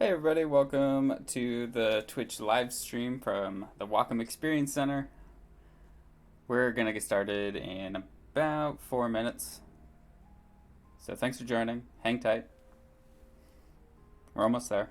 Hey everybody, welcome to the Twitch live stream from the Wacom Experience Center. We're going to get started in about 4 minutes. So thanks for joining. Hang tight. We're almost there.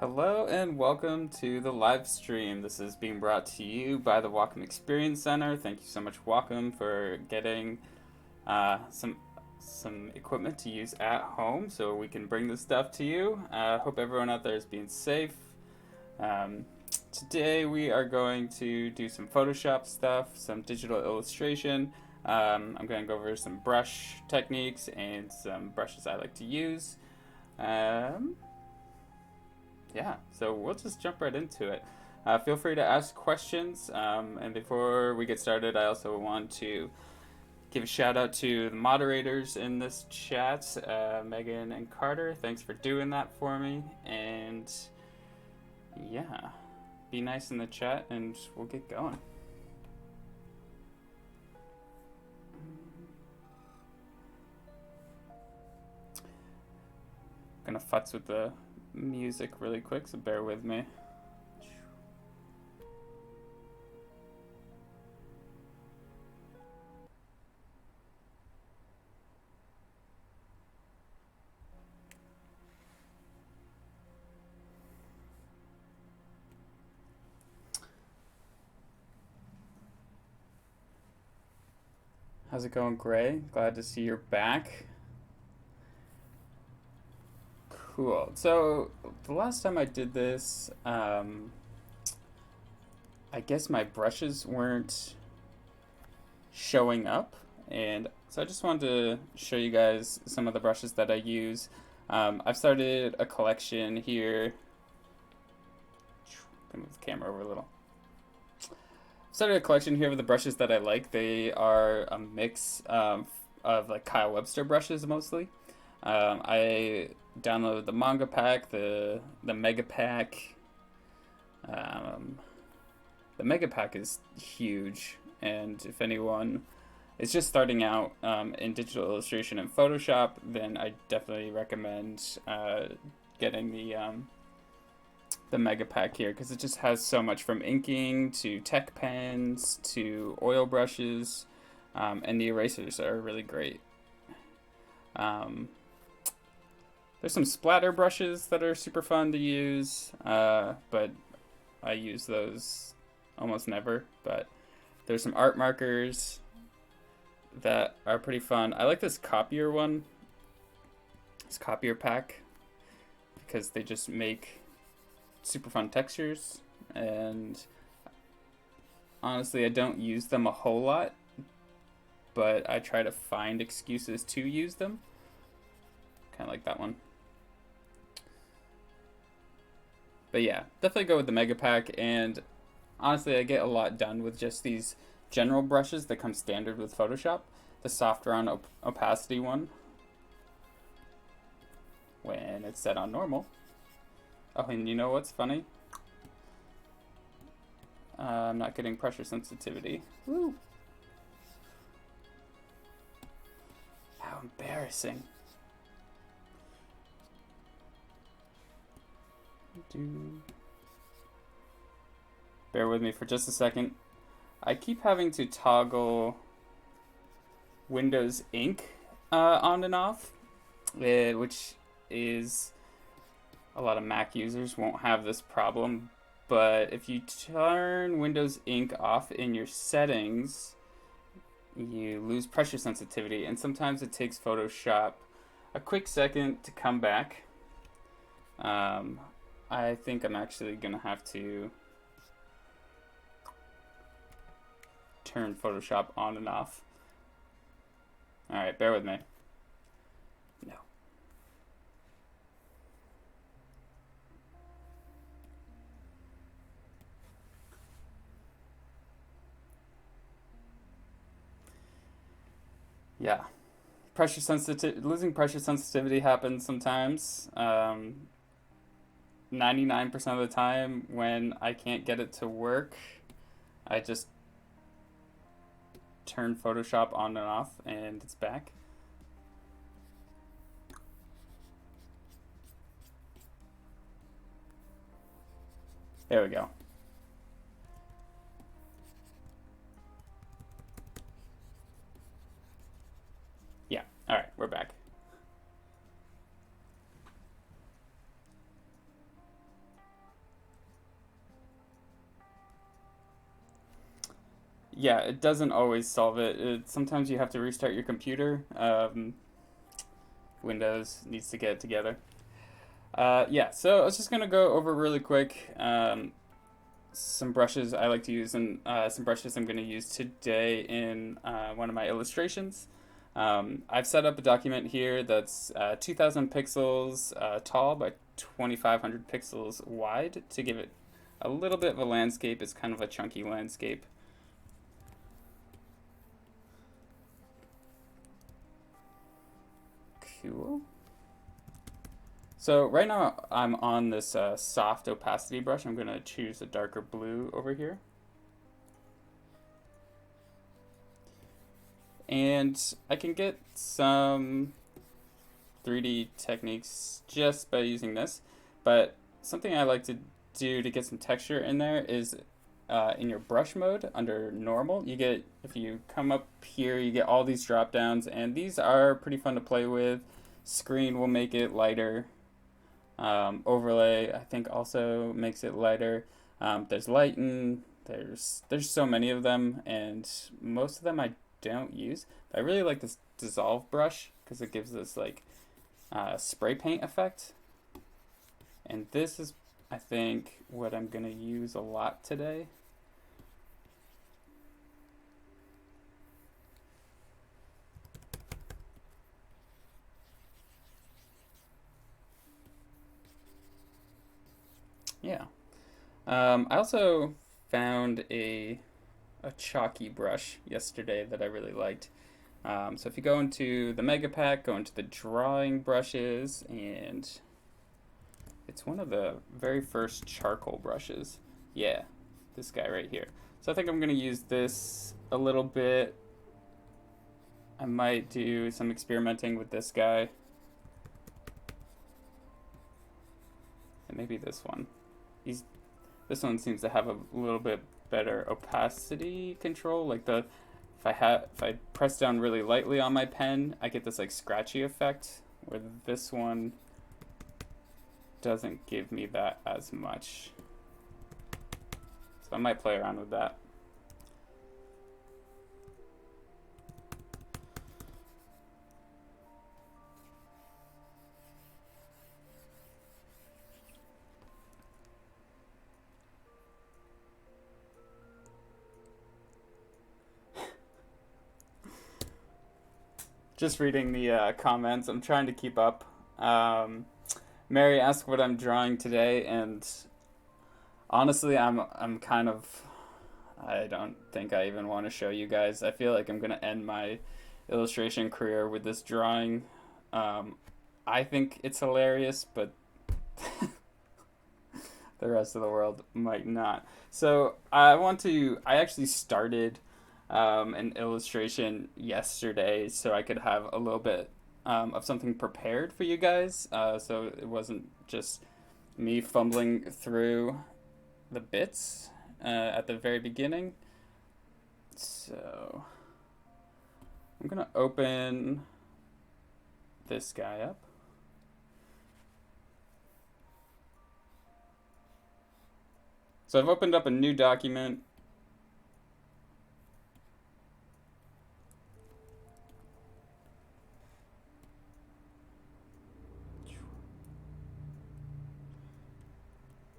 Hello and welcome to the live stream. This is being brought to you by the Wacom Experience Center. Thank you so much, Wacom, for getting some equipment to use at home so we can bring this stuff to you. Hope everyone out there is being safe. Today we are going to do some Photoshop stuff, some digital illustration. I'm going to go over some brush techniques and some brushes I like to use. Yeah, so we'll just jump right into it. Feel free to ask questions. And before we get started, I also want to give a shout out to the moderators in this chat, Megan and Carter. Thanks for doing that for me. And yeah, be nice in the chat and we'll get going. Gonna futz with the music really quick, so bear with me. How's it going, Gray? Glad to see you're back. Cool. So the last time I did this, I guess my brushes weren't showing up, and so I just wanted to show you guys some of the brushes that I use. I've started a collection here. Gonna move the camera over a little. Started a collection here of the brushes that I like. They are a mix of like Kyle Webster brushes mostly. I downloaded the manga pack, the mega pack. The mega pack is huge, and if anyone is just starting out in digital illustration and Photoshop, then I definitely recommend getting the mega pack here, because it just has so much, from inking to tech pens to oil brushes, and the erasers are really great. There's some splatter brushes that are super fun to use, but I use those almost never. But there's some art markers that are pretty fun. I like this copier one, this copier pack, because they just make super fun textures, and honestly I don't use them a whole lot, but I try to find excuses to use them. Kind of like that one. But yeah, definitely go with the mega pack, and honestly I get a lot done with just these general brushes that come standard with Photoshop. The soft round opacity one, when it's set on normal. Oh, and you know what's funny? I'm not getting pressure sensitivity. Woo! How embarrassing. Bear with me for just a second. I keep having to toggle Windows Ink on and off, which is, a lot of Mac users won't have this problem, but if you turn Windows Ink off in your settings, you lose pressure sensitivity, and sometimes it takes Photoshop a quick second to come back. I think I'm actually gonna have to turn Photoshop on and off. Alright, bear with me. No. Yeah. Losing pressure sensitivity happens sometimes. 99% of the time when I can't get it to work, I just turn Photoshop on and off and it's back. There we go. Yeah, alright, we're back. Yeah, it doesn't always solve Sometimes you have to restart your computer. Windows needs to get it together. Yeah, so I was just gonna go over really quick some brushes I like to use and some brushes I'm gonna use today in one of my illustrations. I've set up a document here that's 2,000 pixels tall by 2,500 pixels wide to give it a little bit of a landscape. It's kind of a chunky landscape. Cool. So right now I'm on this soft opacity brush. I'm going to choose a darker blue over here. And I can get some 3D techniques just by using this. But something I like to do to get some texture in there is in your brush mode under normal, you get, if you come up here, you get all these drop downs, and these are pretty fun to play with. Screen will make it lighter. Overlay, I think, also makes it lighter. There's lighten. There's so many of them, and most of them I don't use. But I really like this dissolve brush because it gives this like spray paint effect. And this is, I think, what I'm gonna use a lot today. Yeah. I also found a chalky brush yesterday that I really liked. So if you go into the Mega Pack, go into the drawing brushes, and it's one of the very first charcoal brushes. Yeah, this guy right here. So I think I'm going to use this a little bit. I might do some experimenting with this guy. And maybe this one. This one seems to have a little bit better opacity control. Like if I press down really lightly on my pen, I get this like scratchy effect, where this one doesn't give me that as much. So I might play around with that. Just reading the comments. I'm trying to keep up. Mary asked what I'm drawing today, and honestly, I'm kind of. I don't think I even want to show you guys. I feel like I'm gonna end my illustration career with this drawing. I think it's hilarious, but the rest of the world might not. So I actually started an illustration yesterday so I could have a little bit of something prepared for you guys. So it wasn't just me fumbling through the bits at the very beginning. So I'm going to open this guy up. So I've opened up a new document.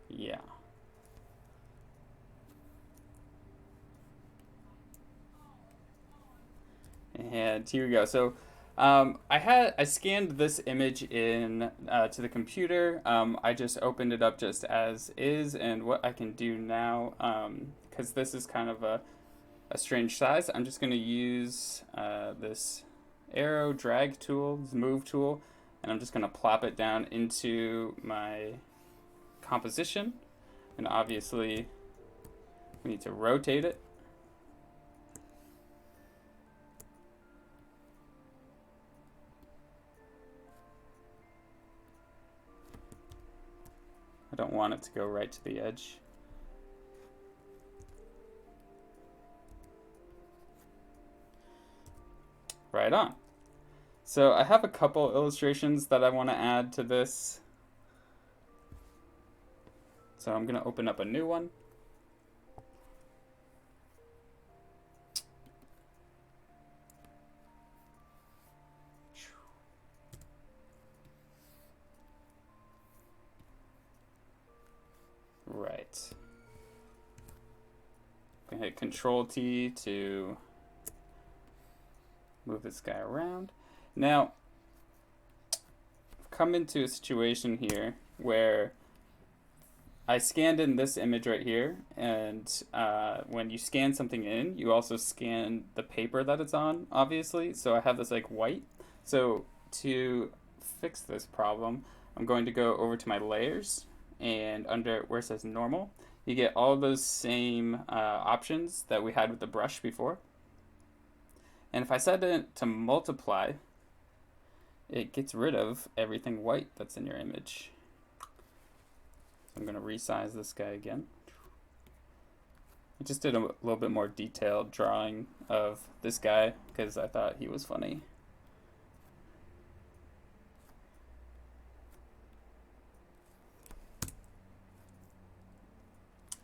Yeah. And here we go. So I scanned this image in to the computer. I just opened it up just as is, and what I can do now, because this is kind of a strange size, I'm just going to use this arrow drag tool, this move tool, and I'm just going to plop it down into my composition. And obviously, we need to rotate it. I don't want it to go right to the edge. Right on. So I have a couple illustrations that I want to add to this. So I'm going to open up a new one. hit Control T to move this guy around. Now, I've come into a situation here where I scanned in this image right here, and when you scan something in, you also scan the paper that it's on, obviously. So I have this like white. So to fix this problem, I'm going to go over to my layers, and under where it says normal, you get all those same options that we had with the brush before. And if I set it to multiply, it gets rid of everything white that's in your image. I'm going to resize this guy again. I just did a little bit more detailed drawing of this guy because I thought he was funny.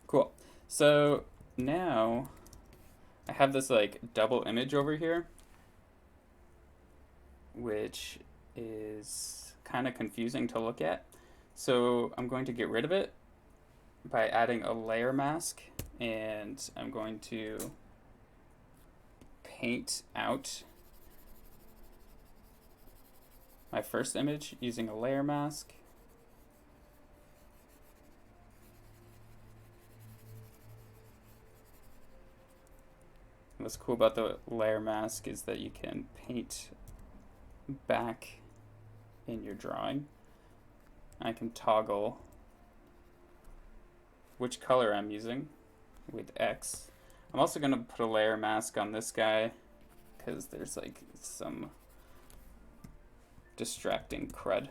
Cool. So now I have this like double image over here, which is kind of confusing to look at. So I'm going to get rid of it by adding a layer mask, and I'm going to paint out my first image using a layer mask. And what's cool about the layer mask is that you can paint back in your drawing. I can toggle which color I'm using with X. I'm also going to put a layer mask on this guy because there's like some distracting crud.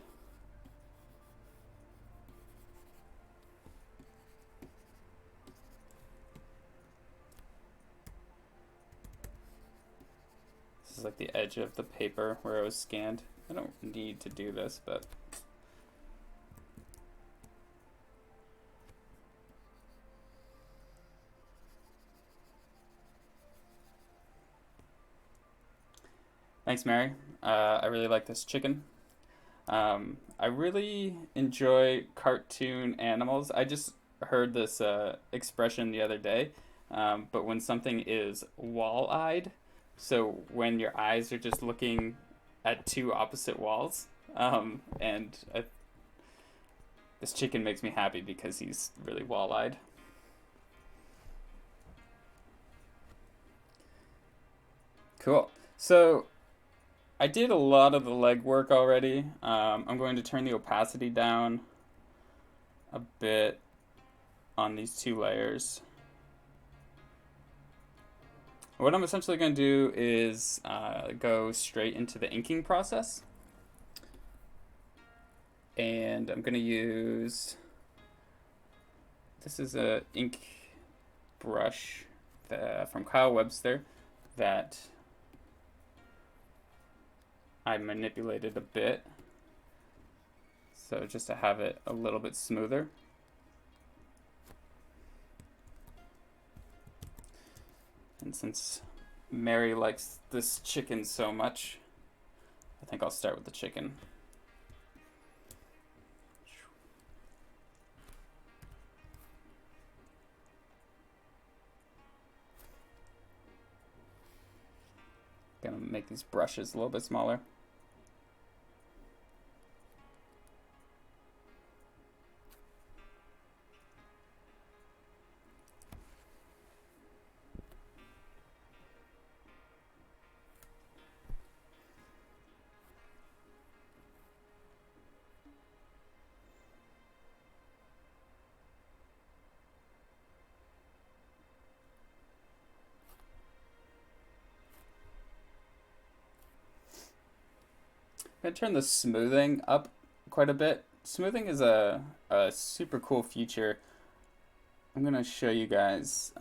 This is like the edge of the paper where it was scanned. I don't need to do this, but thanks, Mary. I really like this chicken. I really enjoy cartoon animals. I just heard this expression the other day, but when something is wall-eyed, so when your eyes are just looking at two opposite walls, and this chicken makes me happy because he's really wall-eyed. Cool. So I did a lot of the legwork already. I'm going to turn the opacity down a bit on these two layers. What I'm essentially going to do is go straight into the inking process. And I'm going to use, this is a ink brush from Kyle Webster that I manipulated a bit, so just to have it a little bit smoother. And since Mary likes this chicken so much, I think I'll start with the chicken. Gonna make these brushes a little bit smaller. I'm going to turn the smoothing up quite a bit. Smoothing is a super cool feature. I'm going to show you guys.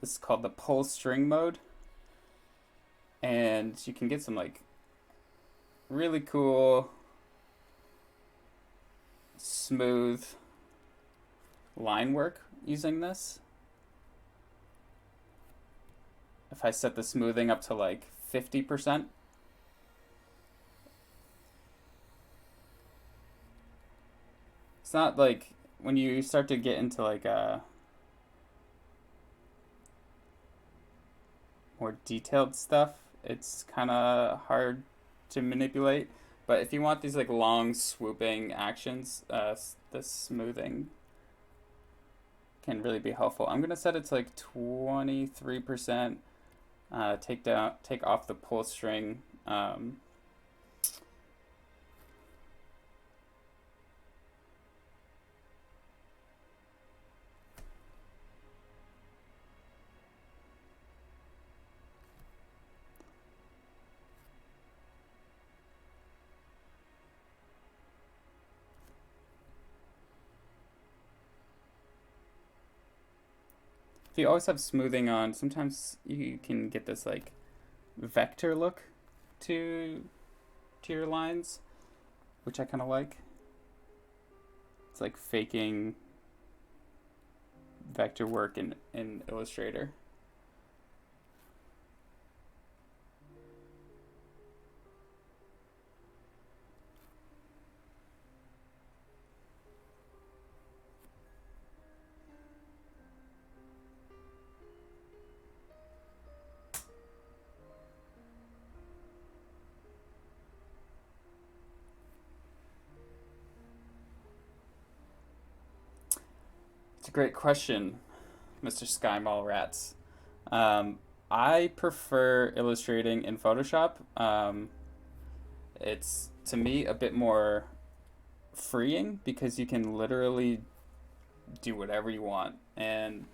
This is called the pull string mode. And you can get some like really cool, smooth line work using this. If I set the smoothing up to like 50%, it's not like when you start to get into like more detailed stuff, it's kind of hard to manipulate. But if you want these like long swooping actions, the smoothing can really be helpful. I'm gonna set it to like 23%. Take off the pull string. If you always have smoothing on, sometimes you can get this like vector look to your lines, which I kind of like. It's like faking vector work in Illustrator. It's a great question, Mr. Skymall Rats. I prefer illustrating in Photoshop. It's to me a bit more freeing because you can literally do whatever you want. And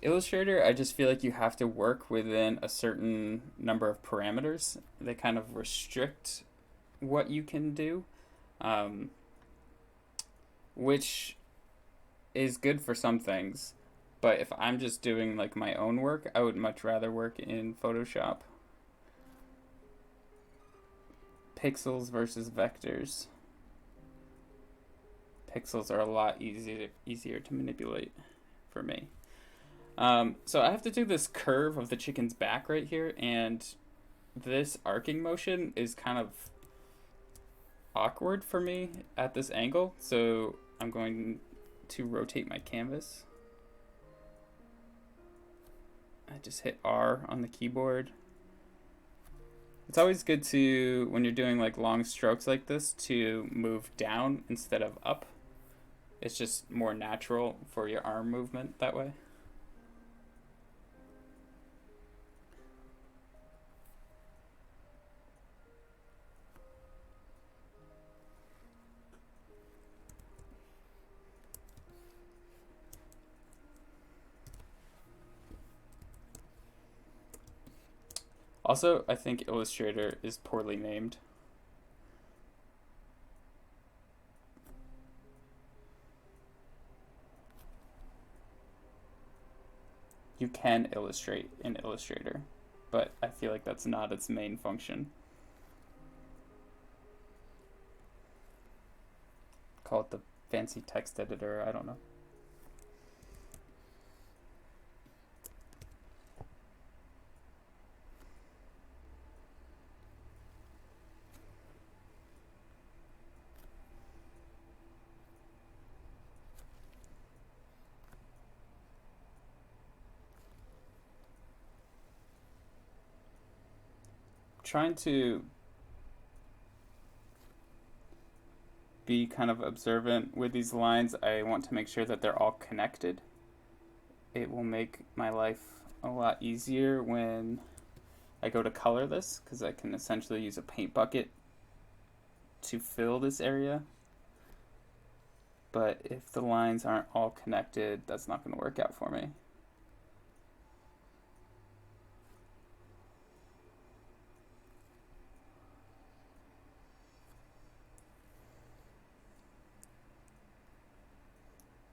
Illustrator, I just feel like you have to work within a certain number of parameters. They kind of restrict what you can do, um, which is good for some things. But if I'm just doing like my own work, I would much rather work in Photoshop. Pixels versus vectors. Pixels are a lot easier to manipulate for me. So I have to do this curve of the chicken's back right here, and this arcing motion is kind of awkward for me at this angle. So I'm going to rotate my canvas. I just hit R on the keyboard. It's always good to, when you're doing like long strokes like this, to move down instead of up. It's just more natural for your arm movement that way. Also, I think Illustrator is poorly named. You can illustrate in Illustrator, but I feel like that's not its main function. Call it the fancy text editor, I don't know. Trying to be kind of observant with these lines. I want to make sure that they're all connected. It will make my life a lot easier when I go to color this, because I can essentially use a paint bucket to fill this area. But if the lines aren't all connected, that's not going to work out for me.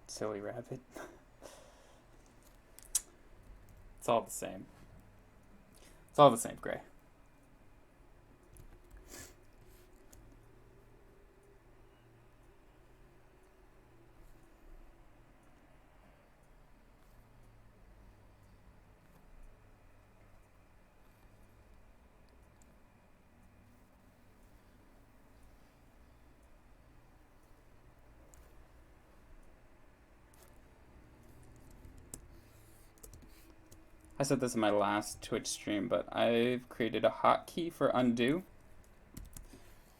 Silly rabbit. It's all the same. It's all the same gray. I said this in my last Twitch stream, but I've created a hotkey for undo,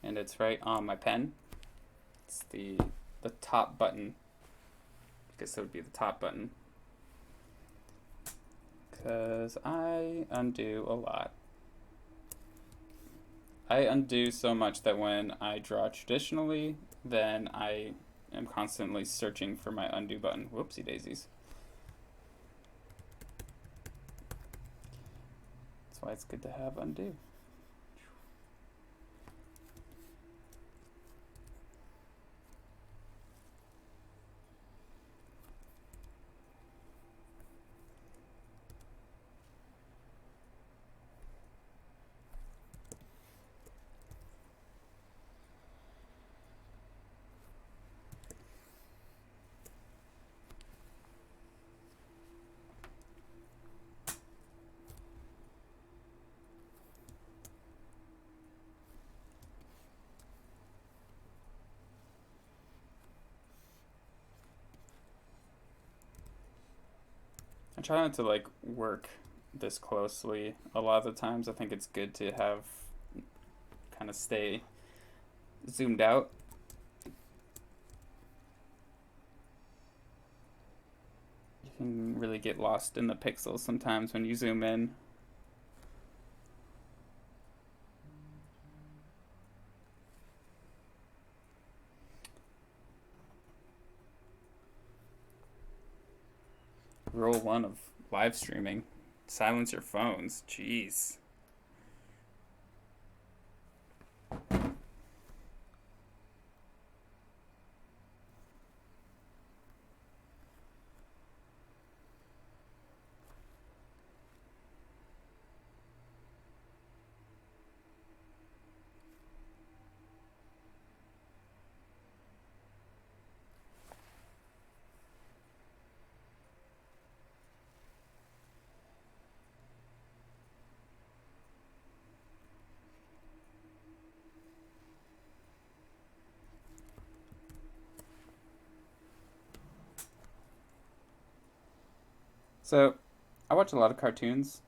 and it's right on my pen. It's the top button. I guess that would be the top button, because I undo a lot. I undo so much that when I draw traditionally, then I am constantly searching for my undo button. Whoopsie daisies. That's why it's good to have undo. I try not to like work this closely. A lot of the times I think it's good to have kind of stay zoomed out. You can really get lost in the pixels sometimes when you zoom in. Rule 1 of live streaming: silence your phones. Jeez. So, I watch a lot of cartoons,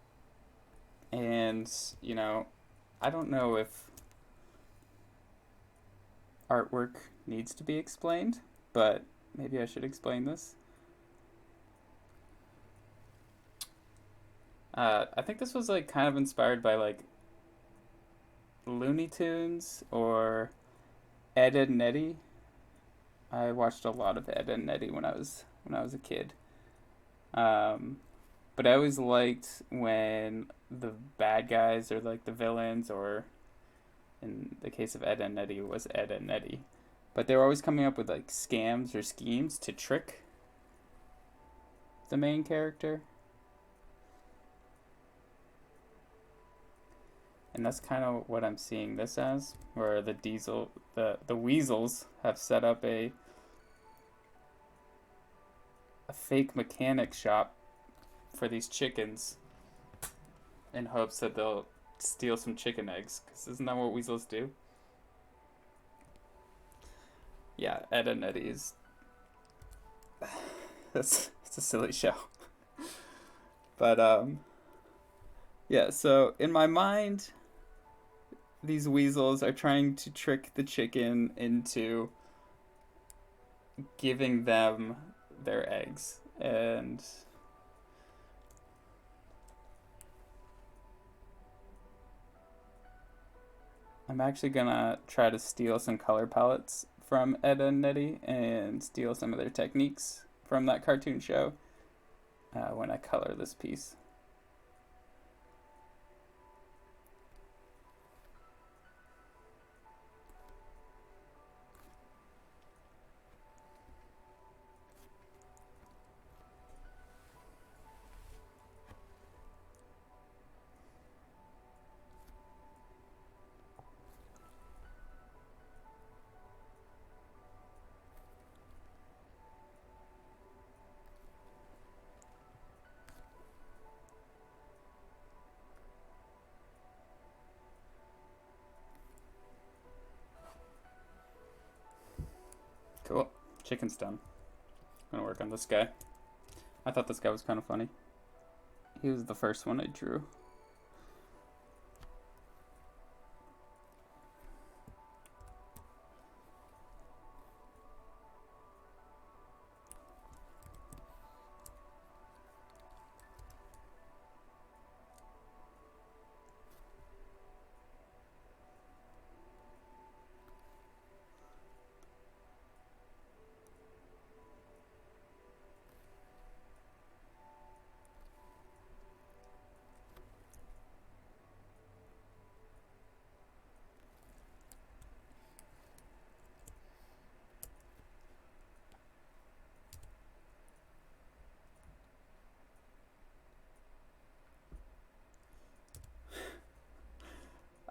and, you know, I don't know if artwork needs to be explained, but maybe I should explain this. I think this was like kind of inspired by like Looney Tunes or Ed, Edd n Eddy. I watched a lot of Ed, Edd n Eddy when I was a kid. But I always liked when the bad guys or like the villains, or in the case of Ed, Edd n Eddy, was Ed, Edd n Eddy. But they were always coming up with like scams or schemes to trick the main character. And that's kind of what I'm seeing this as, where the weasels have set up a fake mechanic shop for these chickens in hopes that they'll steal some chicken eggs, because isn't that what weasels do? Yeah, Ed, Edd n Eddy is it's a silly show. But yeah, so in my mind, these weasels are trying to trick the chicken into giving them their eggs. And I'm actually gonna try to steal some color palettes from Ed, Edd n Eddy and steal some of their techniques from that cartoon show when I color this piece. Cool. Chicken's done. I'm gonna work on this guy. I thought this guy was kind of funny. He was the first one I drew.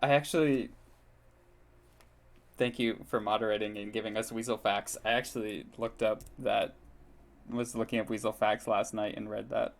I actually thank you for moderating and giving us Weasel facts. I actually was looking at Weasel facts last night and read that.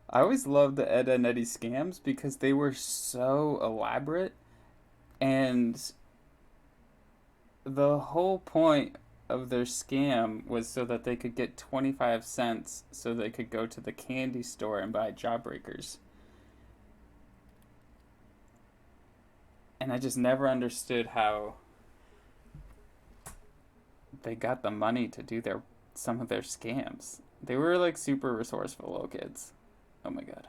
I always loved the Ed and Eddie scams because they were so elaborate, and the whole point of their scam was so that they could get 25 cents so they could go to the candy store and buy Jawbreakers. And I just never understood how they got the money to do some of their scams. They were like super resourceful little kids. Oh my god.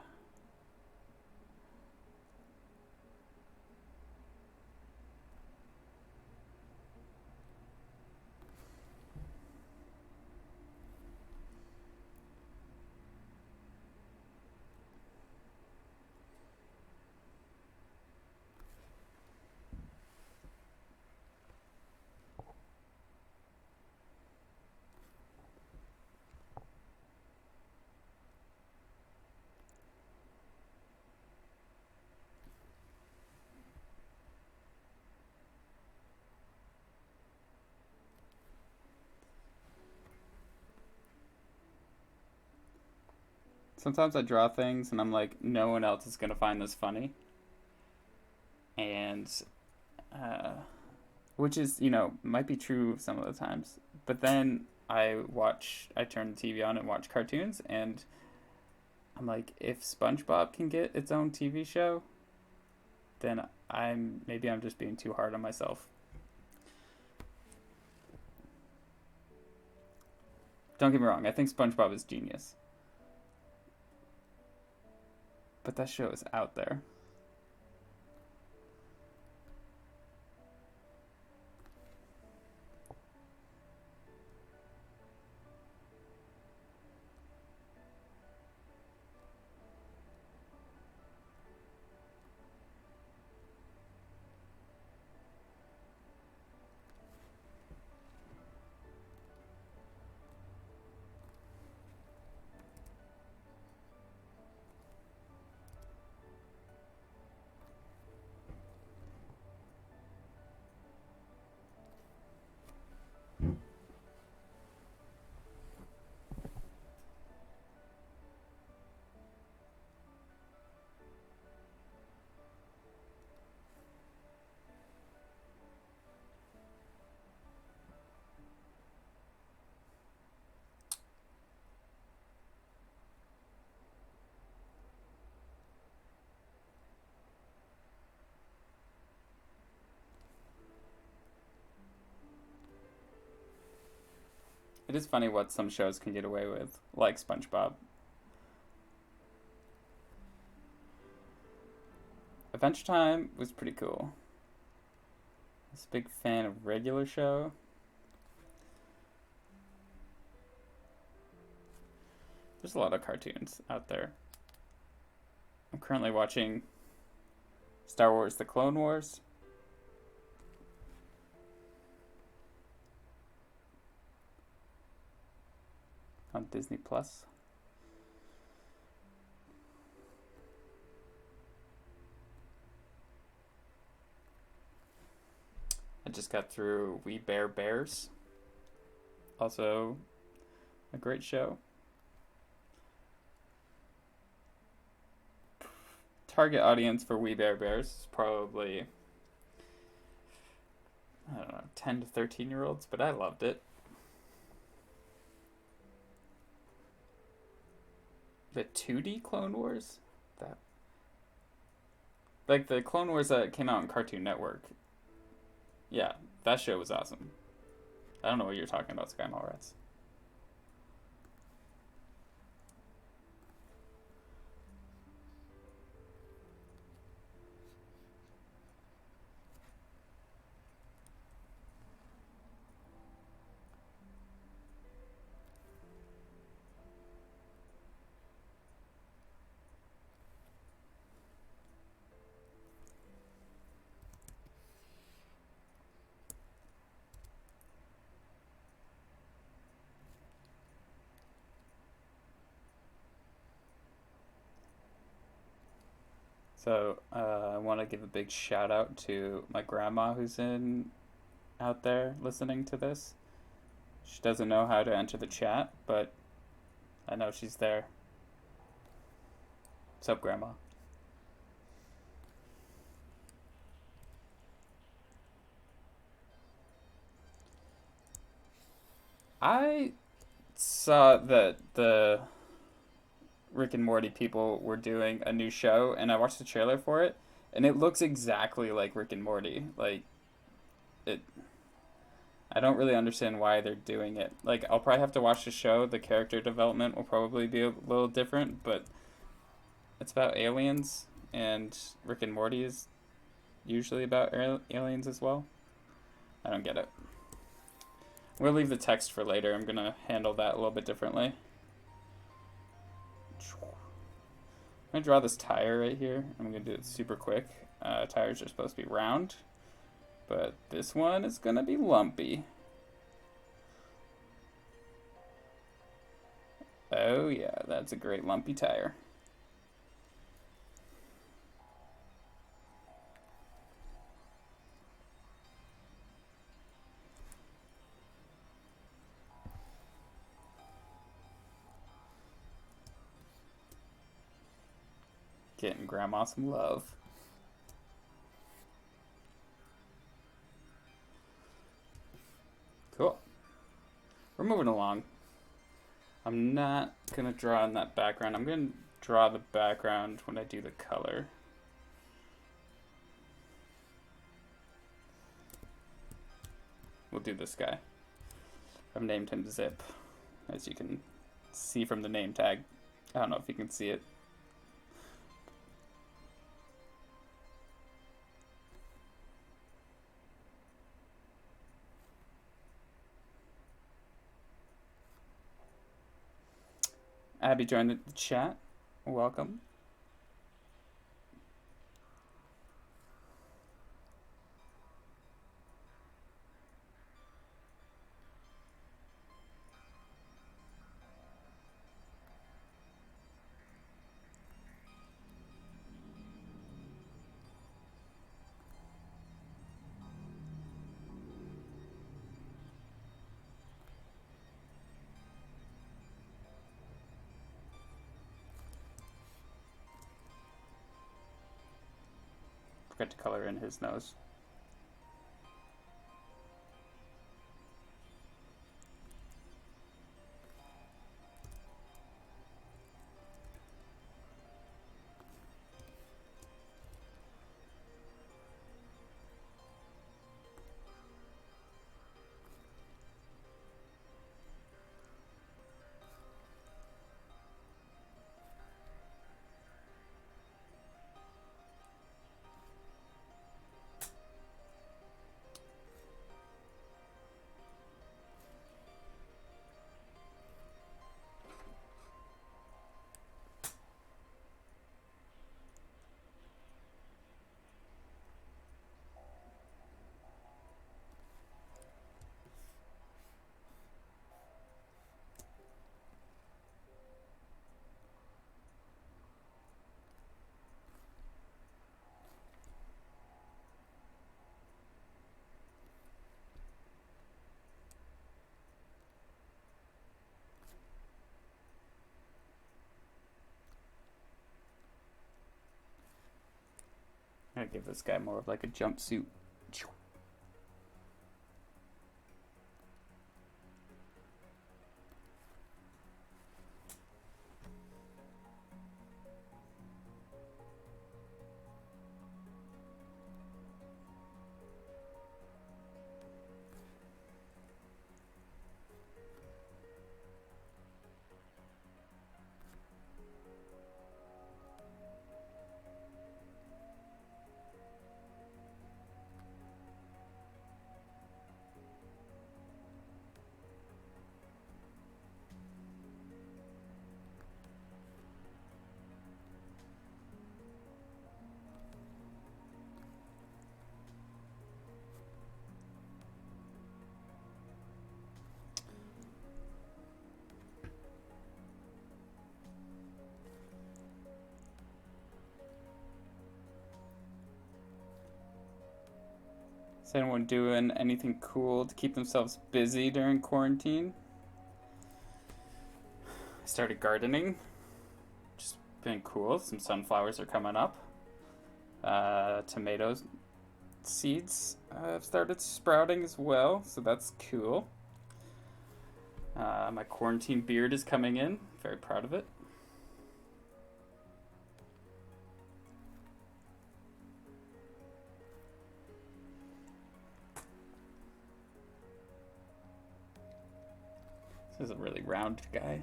Sometimes I draw things and I'm like, no one else is gonna find this funny, and uh, which is might be true some of the times. But then I turn the TV on and watch cartoons, and I'm like, if SpongeBob can get its own TV show, then I'm just being too hard on myself. Don't get me wrong, I think SpongeBob is genius, but that show is out there. It is funny what some shows can get away with, like SpongeBob. Adventure Time was pretty cool. I was a big fan of Regular Show. There's a lot of cartoons out there. I'm currently watching Star Wars The Clone Wars. On Disney Plus. I just got through We Bare Bears. Also a great show. Target audience for We Bare Bears is probably, I don't know, 10 to 13-year-olds, but I loved it. The 2D Clone Wars? That, like the Clone Wars that came out on Cartoon Network. Yeah, that show was awesome. I don't know what you're talking about, Sky Mallrats. So I want to give a big shout out to my grandma who's in out there listening to this. She doesn't know how to enter the chat, but I know she's there. What's up, Grandma? I saw that the Rick and Morty people were doing a new show, and I watched the trailer for it, and it looks exactly like Rick and Morty. Like, it. I don't really understand why they're doing it. Like, I'll probably have to watch the show. The character development will probably be a little different, but it's about aliens, and Rick and Morty is usually about aliens as well. I don't get it. We'll leave the text for later. I'm going to handle that a little bit differently. I'm going to draw this tire right here. I'm going to do it super quick. Tires are supposed to be round, but this one is going to be lumpy. Oh yeah, that's a great lumpy tire. Getting Grandma some love. Cool. We're moving along. I'm not going to draw in that background. I'm going to draw the background when I do the color. We'll do this guy. I've named him Zip, as you can see from the name tag. I don't know if you can see it. Abby joined the chat. Welcome. Forgot to color in his nose. gonna give this guy more of like a jumpsuit. Is anyone doing anything cool to keep themselves busy during quarantine? I started gardening. Just been cool. Some sunflowers are coming up. Tomatoes seeds have started sprouting as well, so that's cool. My quarantine beard is coming in. Very proud of it. This is a really round guy.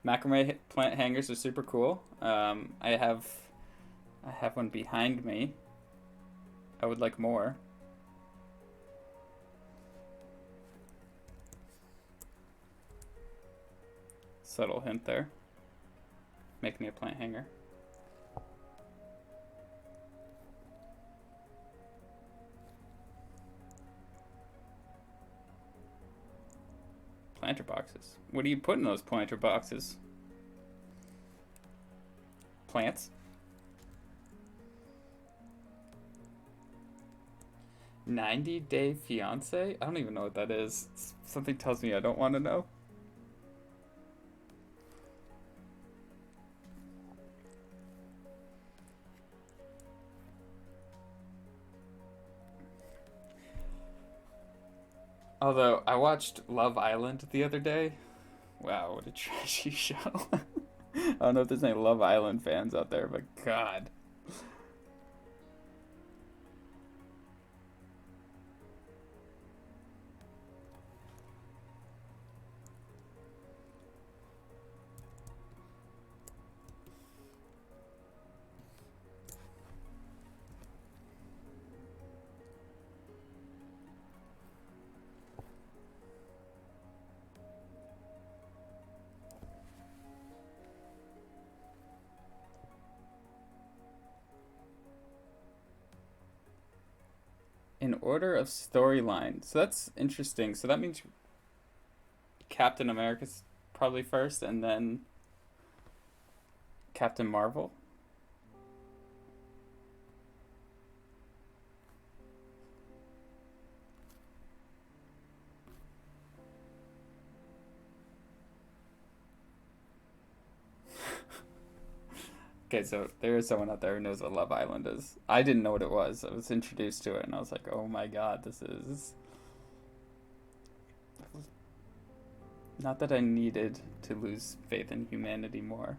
Macrame plant hangers are super cool. I have one behind me. I would like more. Subtle hint there. Make me a plant hanger. Planter boxes. What do you put in those planter boxes? Plants? 90-day fiance? I don't even know what that is. Something tells me I don't want to know. Although, I watched Love Island the other day. Wow, what a trashy show. I don't know if there's any Love Island fans out there, but God. In order of storyline. So that's interesting. So that means Captain America's probably first, and then Captain Marvel. Okay, so there is someone out there who knows what Love Island is. I didn't know what it was. I was introduced to it, and I was like, oh my God, this is... Not that I needed to lose faith in humanity more.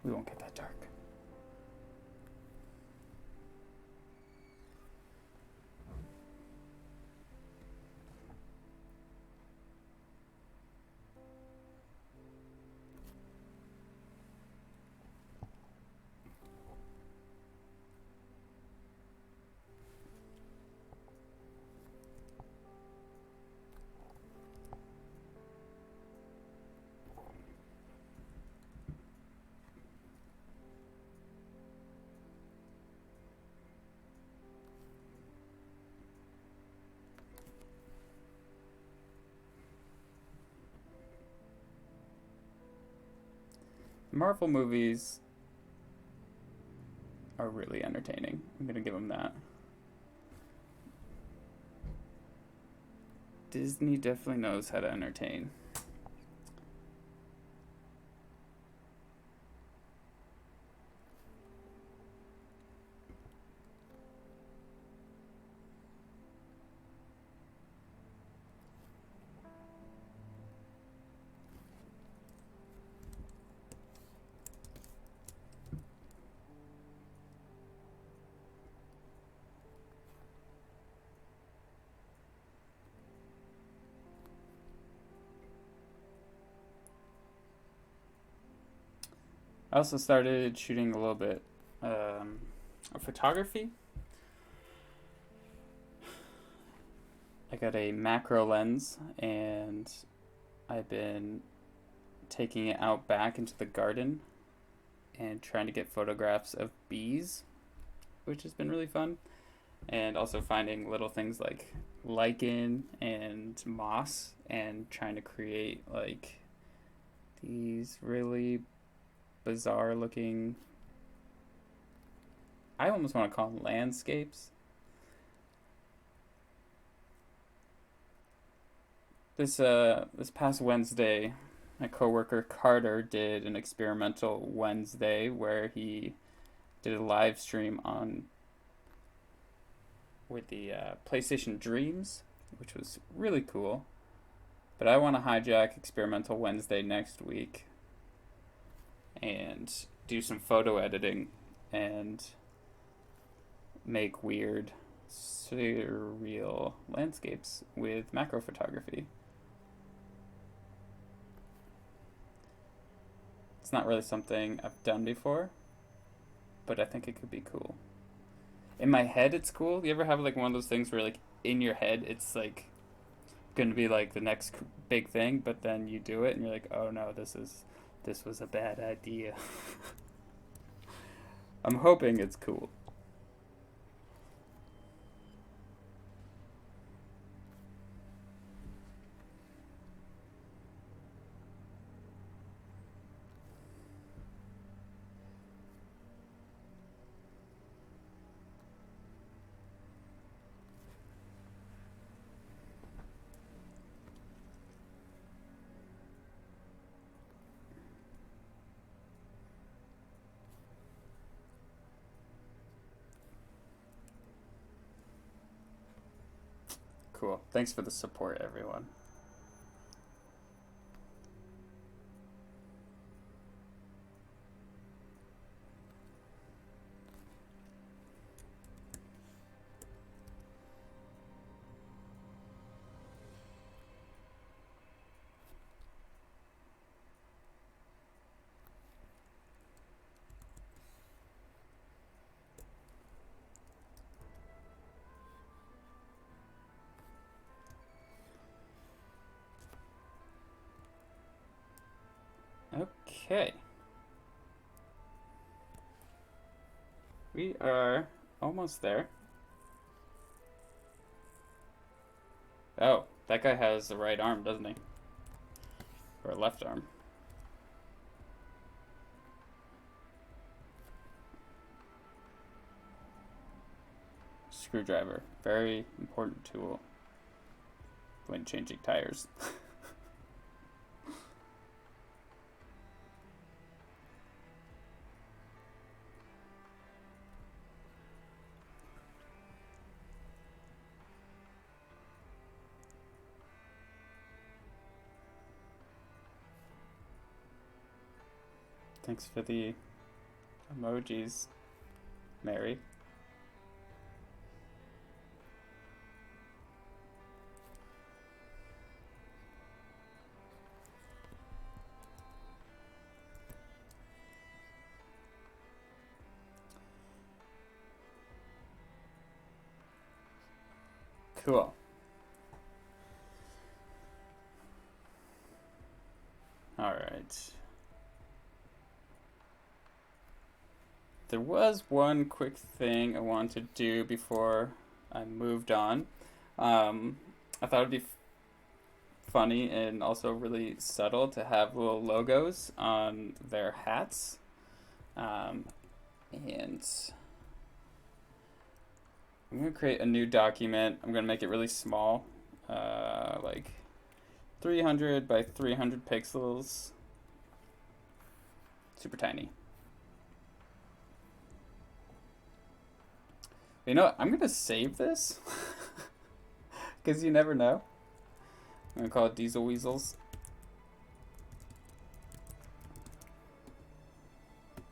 We won't get that dark. Marvel movies are really entertaining. I'm gonna give them that. Disney definitely knows how to entertain. I also started shooting a little bit of photography. I got a macro lens and I've been taking it out back into the garden and trying to get photographs of bees, which has been really fun. And also finding little things like lichen and moss and trying to create like these really bizarre looking, I almost want to call them landscapes. This past Wednesday, my coworker Carter did an experimental Wednesday where he did a live stream on with the PlayStation Dreams, which was really cool. But I want to hijack Experimental Wednesday next week and do some photo editing and make weird, surreal landscapes with macro photography. It's not really something I've done before, but I think it could be cool. In my head, it's cool. You ever have like one of those things where like in your head it's like going to be like the next big thing, but then you do it and you're like, oh no, this was a bad idea. I'm hoping it's cool. Cool. Thanks for the support, everyone. Okay. We are almost there. Oh, that guy has the right arm, doesn't he? Or a left arm. Screwdriver. Very important tool when changing tires. Thanks for the emojis, Mary. Cool. All right. There was one quick thing I wanted to do before I moved on. I thought it'd be funny and also really subtle to have little logos on their hats. And I'm going to create a new document. I'm going to make it really small like 300 by 300 pixels. Super tiny. You know what? I'm gonna save this because you never know. I'm gonna call it Diesel Weasels.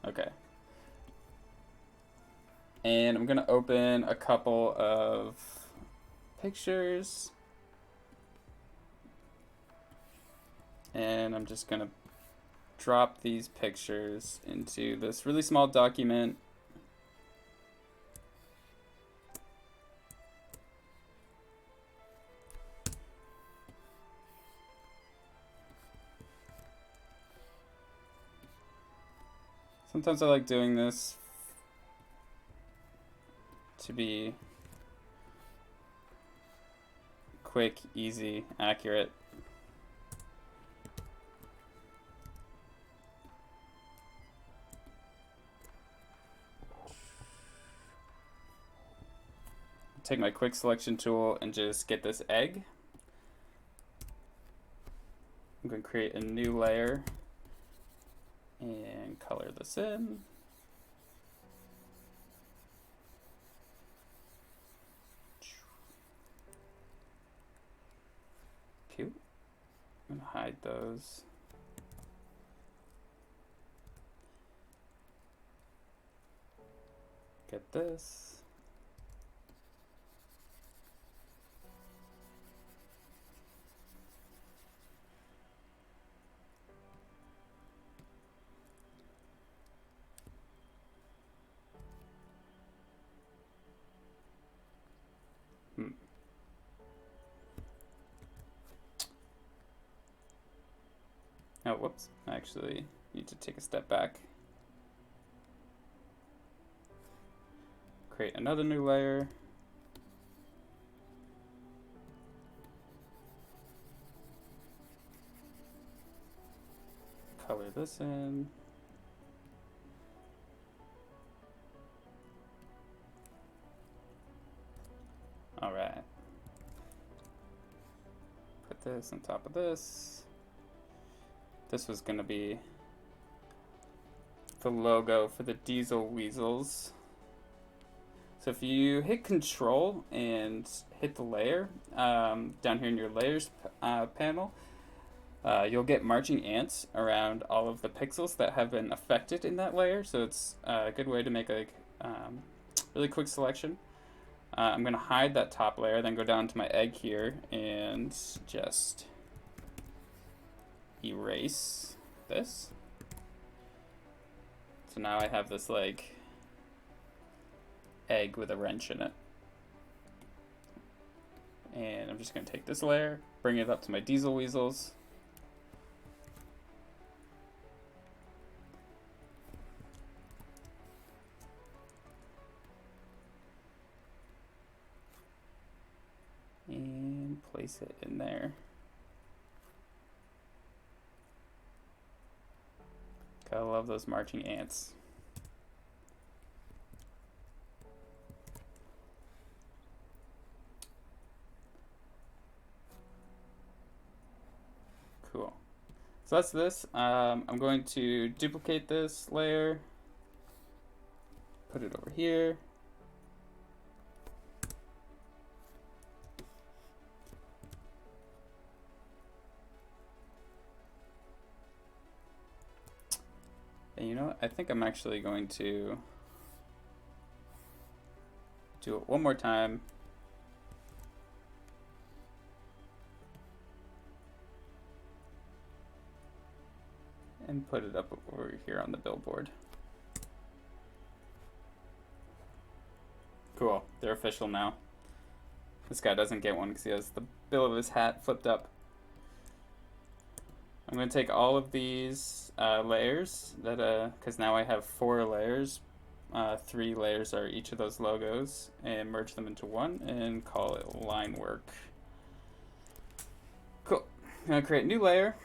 Okay. And I'm gonna open a couple of pictures. And I'm just gonna drop these pictures into this really small document. Sometimes I like doing this to be quick, easy, accurate. Take my quick selection tool and just get this egg. I'm going to create a new layer and color this in. Cute. I'm going to hide those. Get this. Oh, whoops. I actually need to take a step back. Create another new layer. Color this in. All right. Put this on top of this. This was going to be the logo for the Diesel Weasels. So if you hit Control and hit the layer down here in your layers panel, you'll get marching ants around all of the pixels that have been affected in that layer. So it's a good way to make a really quick selection. I'm going to hide that top layer, then go down to my egg here and just erase this. So now I have this like egg with a wrench in it. And I'm just going to take this layer, bring it up to my Diesel Weasels. And place it in there. I love those marching ants. Cool. So that's this. I'm going to duplicate this layer, put it over here. And you know what? I think I'm actually going to do it one more time. And put it up over here on the billboard. Cool, they're official now. This guy doesn't get one because he has the bill of his hat flipped up. I'm going to take all of these layers, because now I have 4 layers. 3 layers are each of those logos, and merge them into one and call it line work. Cool. I'm going to create a new layer,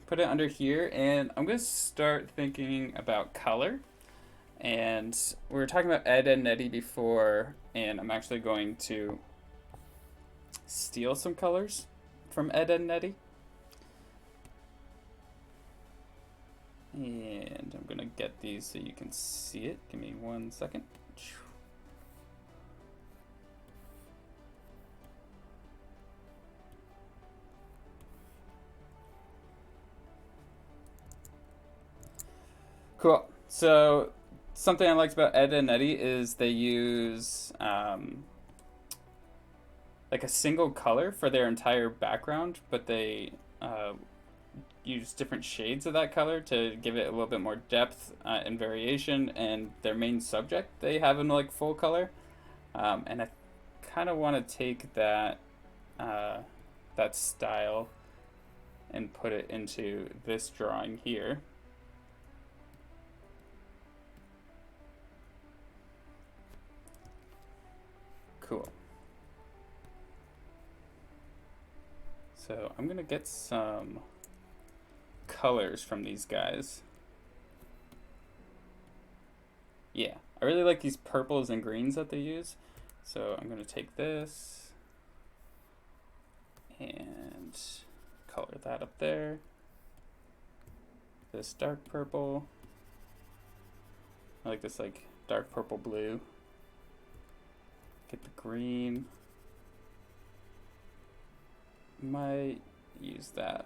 put it under here, and I'm going to start thinking about color. And we were talking about Ed and Nettie before, and I'm actually going to steal some colors from Ed, Edd n Eddy. And I'm gonna get these so you can see it. Give me 1 second. Cool. So something I liked about Ed, Edd n Eddy is they use like a single color for their entire background, but they use different shades of that color to give it a little bit more depth and variation. And their main subject they have in like full color, and I kind of want to take that that style and put it into this drawing here. Cool. So I'm gonna get some colors from these guys. Yeah, I really like these purples and greens that they use. So I'm gonna take this and color that up there. This dark purple. I like this like dark purple blue. Get the green. Might use that.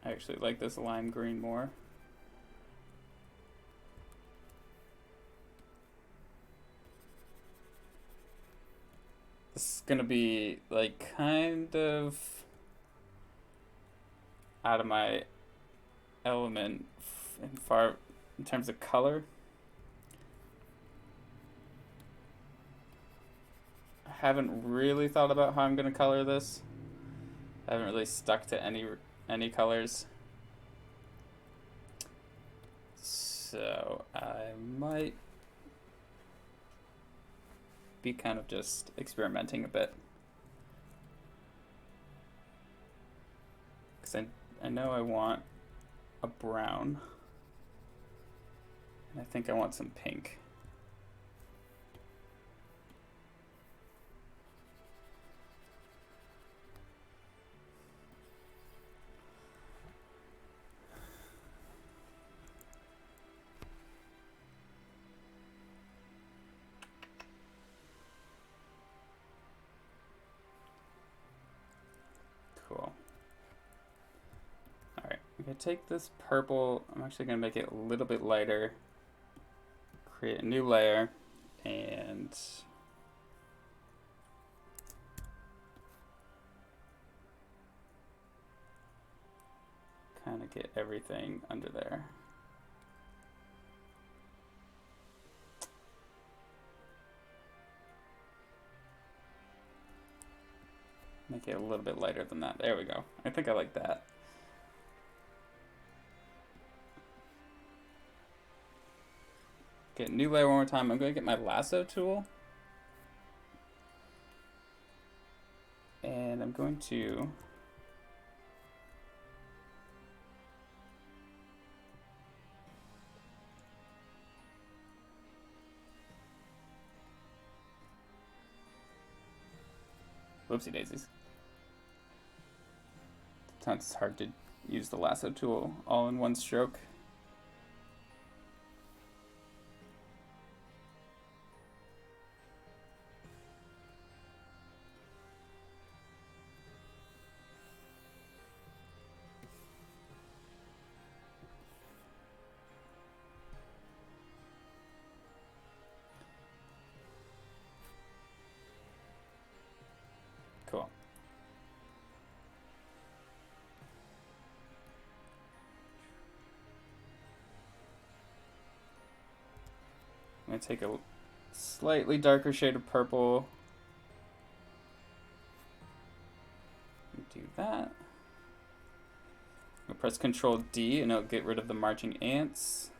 I actually like this lime green more. This is gonna be like kind of out of my element in terms of color. I haven't really thought about how I'm gonna color this. I haven't really stuck to any colors. So I might be kind of just experimenting a bit. Because I know I want a brown. And I think I want some pink. Cool. Alright, I'm going to take this purple, I'm actually going to make it a little bit lighter, create a new layer, and kind of get everything under there. Make it a little bit lighter than that. There we go. I think I like that. Get new layer one more time. I'm going to get my lasso tool. And I'm going to whoopsie daisies. Sometimes it's hard to use the lasso tool all in one stroke. Cool. I'm going to take a slightly darker shade of purple. Do that. I'll press Control D and it'll get rid of the marching ants.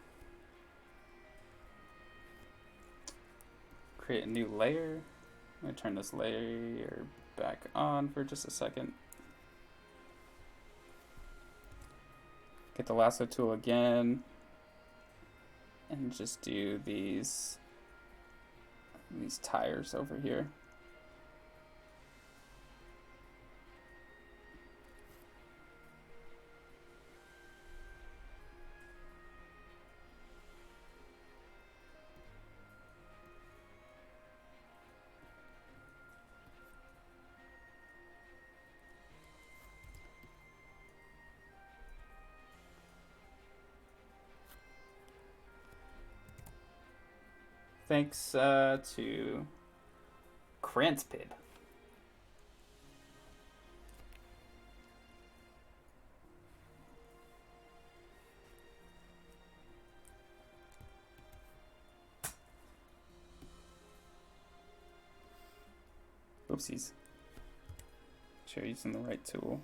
Create a new layer. I'm going to turn this layer back on for just a second. Get the lasso tool again. And just do these tires over here. Thanks to Kranzpib. Oopsies. Sure, using the right tool.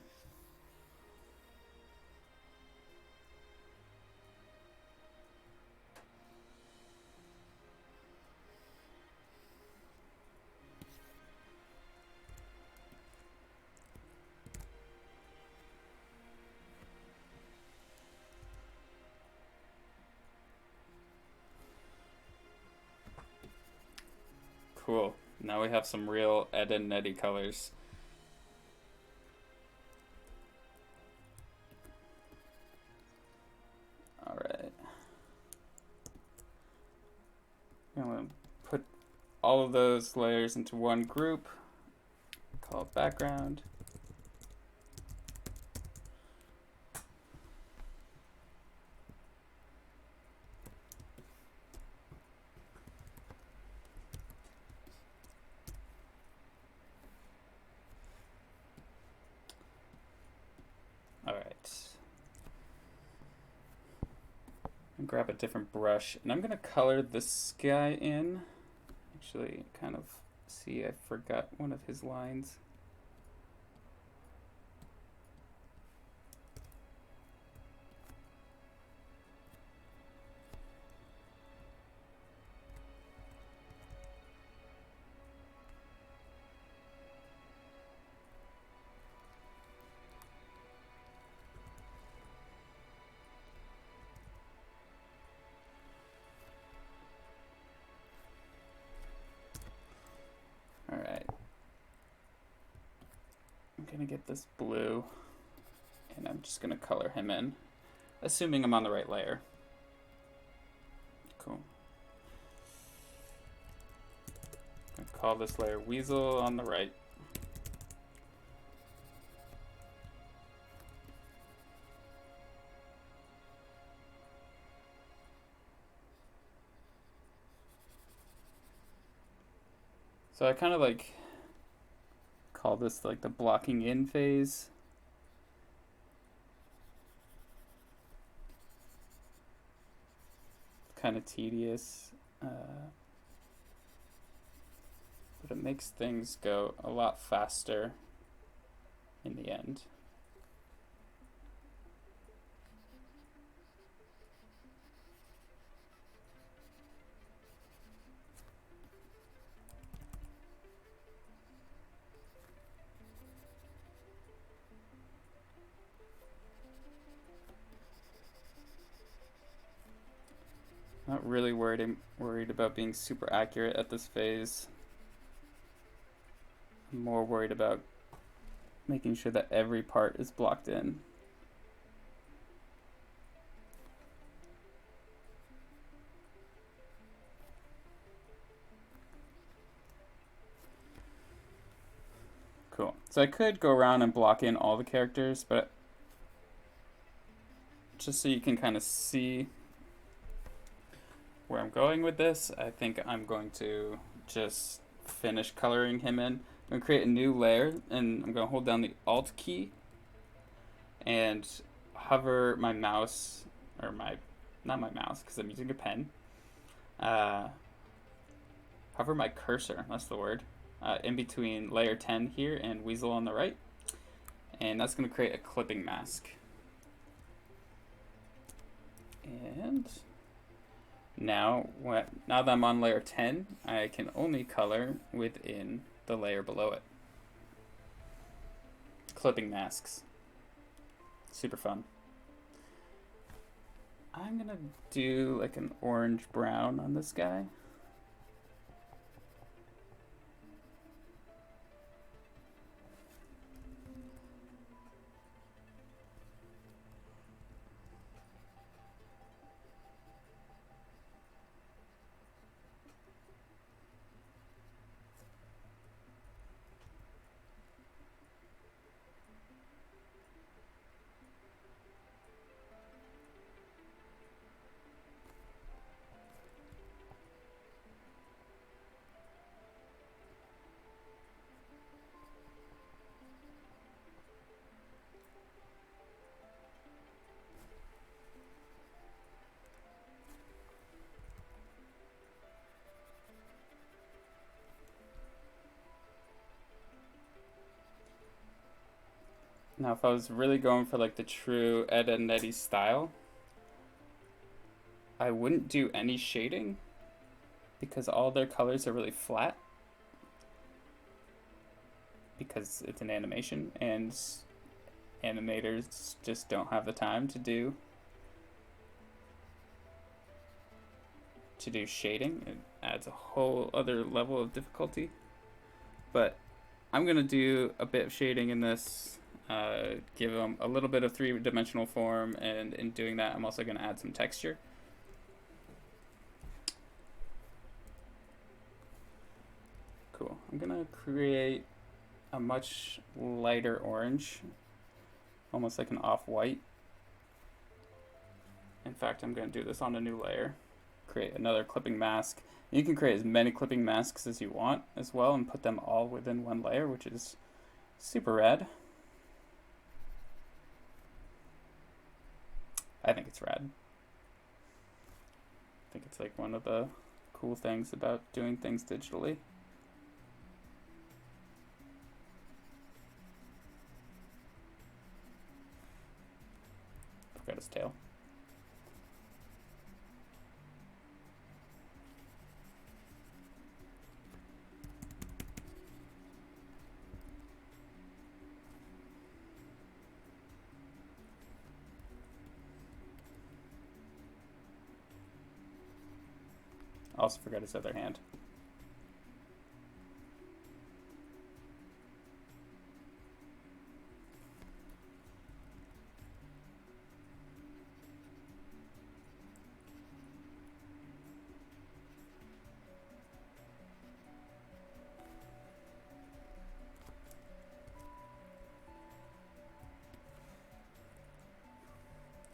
Cool. Now we have some real Ed and Netty colors. Alright. I'm going to put all of those layers into one group. Call it background. Grab a different brush, and I'm gonna color this guy in. Actually, kind of see, I forgot one of his lines. Alright. I'm gonna get this blue, and I'm just gonna color him in, assuming I'm on the right layer. Cool. I'm gonna call this layer Weasel on the right. So I kind of like call this like the blocking in phase. Kind of tedious, but it makes things go a lot faster in the end. Not really worried about being super accurate at this phase. I'm more worried about making sure that every part is blocked in. Cool. So I could go around and block in all the characters, but just so you can kind of see where I'm going with this, I think I'm going to just finish coloring him in. I'm going to create a new layer, and I'm going to hold down the Alt key and hover my mouse, or not my mouse because I'm using a pen, hover my cursor, that's the word, in between layer 10 here and Weasel on the right, and that's going to create a clipping mask. And now that I'm on layer 10, I can only color within the layer below it. Clipping masks. Super fun. I'm gonna do like an orange brown on this guy. Now, if I was really going for like the true Ed, Edd n Eddy style, I wouldn't do any shading because all their colors are really flat because it's an animation and animators just don't have the time to do shading. It adds a whole other level of difficulty. But I'm gonna do a bit of shading in this, give them a little bit of three-dimensional form, and in doing that I'm also gonna add some texture. Cool. I'm gonna create a much lighter orange, almost like an off-white. In fact, I'm gonna do this on a new layer. Create another clipping mask. You can create as many clipping masks as you want as well and put them all within one layer, which is super rad. I think it's rad. I think it's like one of the cool things about doing things digitally. Forgot his tail. Also forgot his other hand.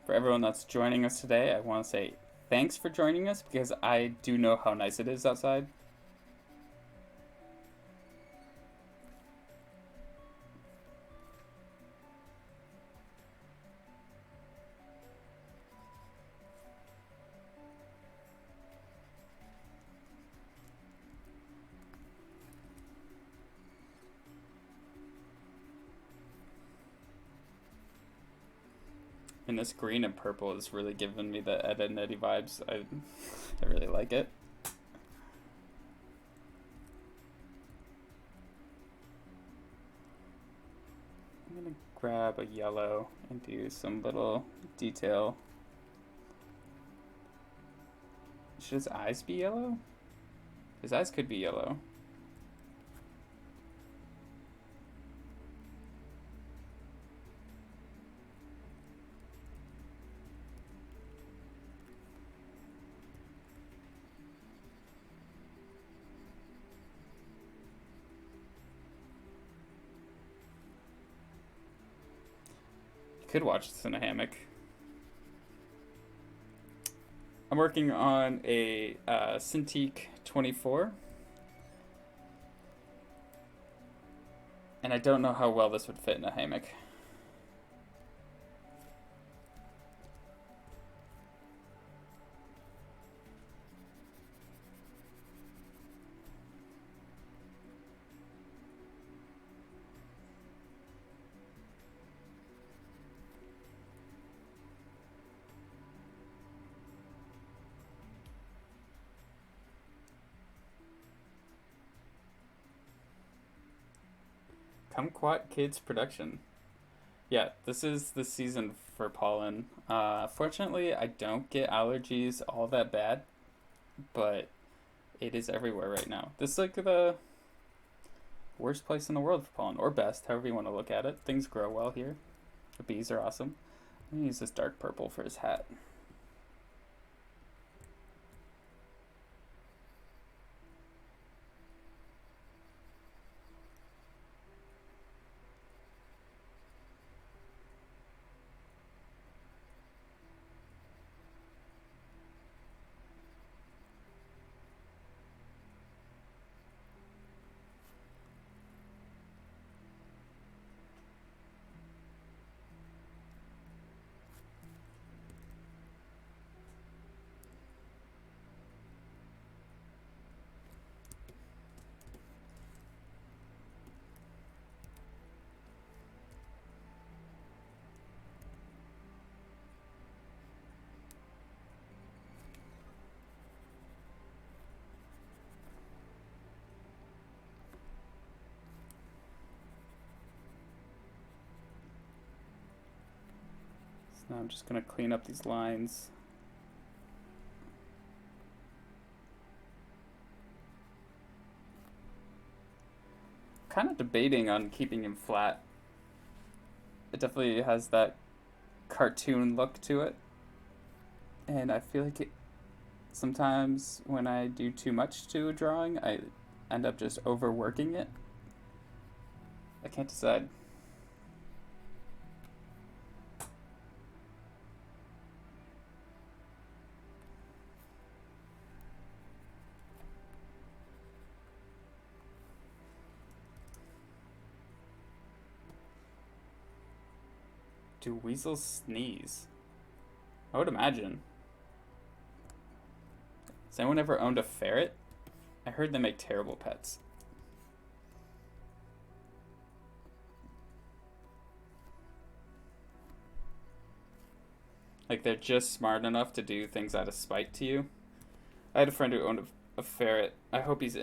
For everyone that's joining us today, I want to say thanks for joining us because I do know how nice it is outside. And this green and purple is really giving me the Ed, Edd n Eddy vibes. I really like it. I'm gonna grab a yellow and do some little detail. Should his eyes be yellow? His eyes could be yellow. Could watch this in a hammock. I'm working on a Cintiq 24, and I don't know how well this would fit in a hammock. Kumquat Kids production. Yeah, this is the season for pollen. Fortunately, I don't get allergies all that bad, but it is everywhere right now. This is like the worst place in the world for pollen, or best, however you want to look at it. Things grow well here. The bees are awesome. I'm gonna use this dark purple for his hat. Now I'm just going to clean up these lines. Kind of debating on keeping him flat. It definitely has that cartoon look to it. And I feel like sometimes when I do too much to a drawing, I end up just overworking it. I can't decide. Do weasels sneeze? I would imagine. Has anyone ever owned a ferret? I heard they make terrible pets. Like, they're just smart enough to do things out of spite to you. I had a friend who owned a ferret. I hope he's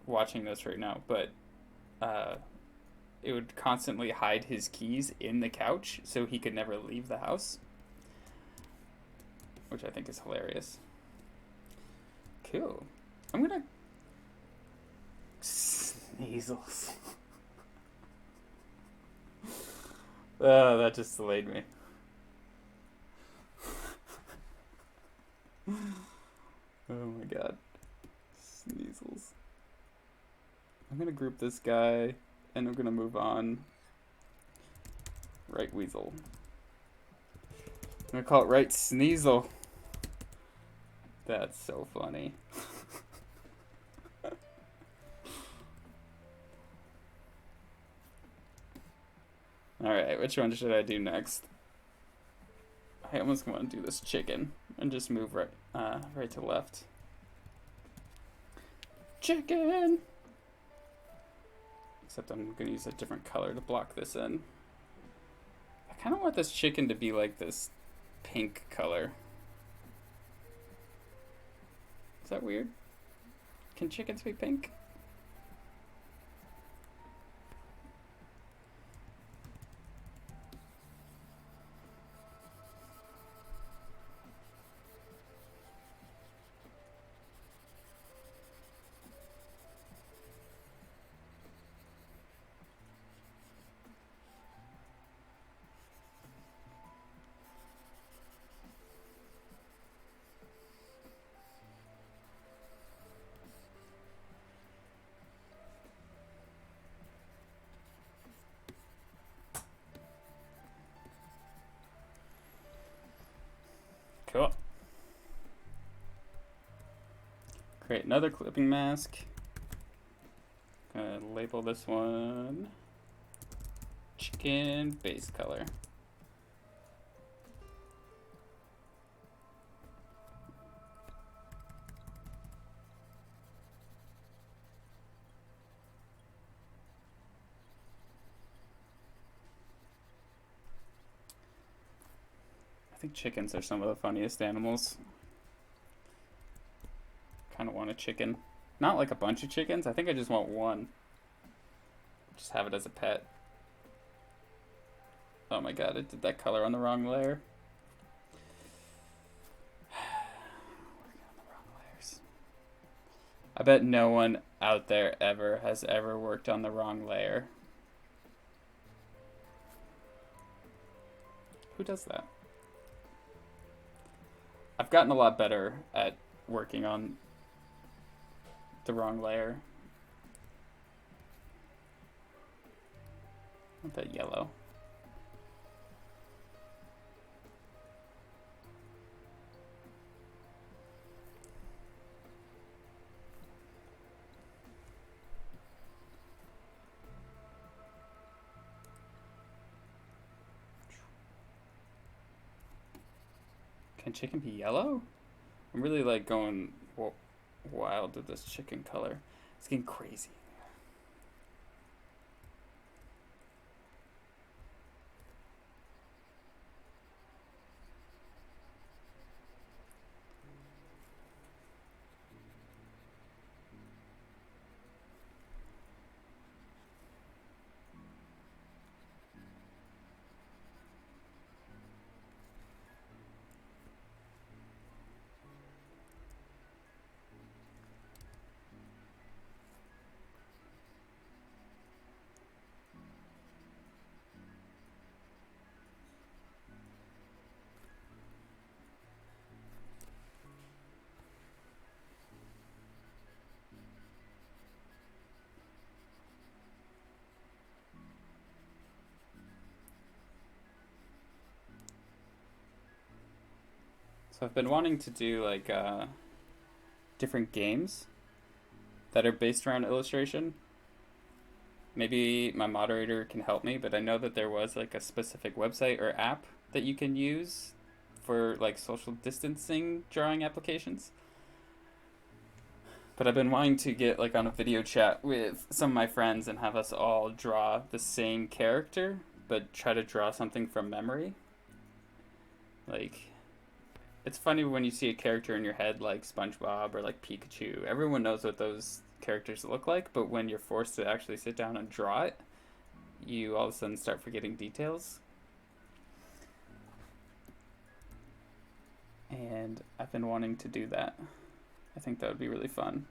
watching this right now, but it would constantly hide his keys in the couch so he could never leave the house, which I think is hilarious. Cool. I'm gonna sneezels. Oh, that just delayed me. Oh my god. Sneezels. I'm gonna group this guy, and we're gonna move on. Right weasel. I'm gonna call it right sneasel. That's so funny. Alright, which one should I do next? I almost want to do this chicken and just move right to left. Chicken! Except I'm going to use a different color to block this in. I kind of want this chicken to be like this pink color. Is that weird? Can chickens be pink? Cool. Create another clipping mask. Gonna label this one chicken base color. I think chickens are some of the funniest animals. Kind of want a chicken. Not like a bunch of chickens. I think I just want one. Just have it as a pet. Oh my god, it did that color on the wrong layer. Working on the wrong layers. I bet no one out there has ever worked on the wrong layer. Who does that? I've gotten a lot better at working on the wrong layer. I want that yellow. Can chicken be yellow? I'm really like going wild with this chicken color. It's getting crazy. So I've been wanting to do like different games that are based around illustration. Maybe my moderator can help me, but I know that there was like a specific website or app that you can use for like social distancing drawing applications. But I've been wanting to get like on a video chat with some of my friends and have us all draw the same character, but try to draw something from memory. Like, it's funny when you see a character in your head like SpongeBob or like Pikachu. Everyone knows what those characters look like, but when you're forced to actually sit down and draw it, you all of a sudden start forgetting details. And I've been wanting to do that. I think that would be really fun.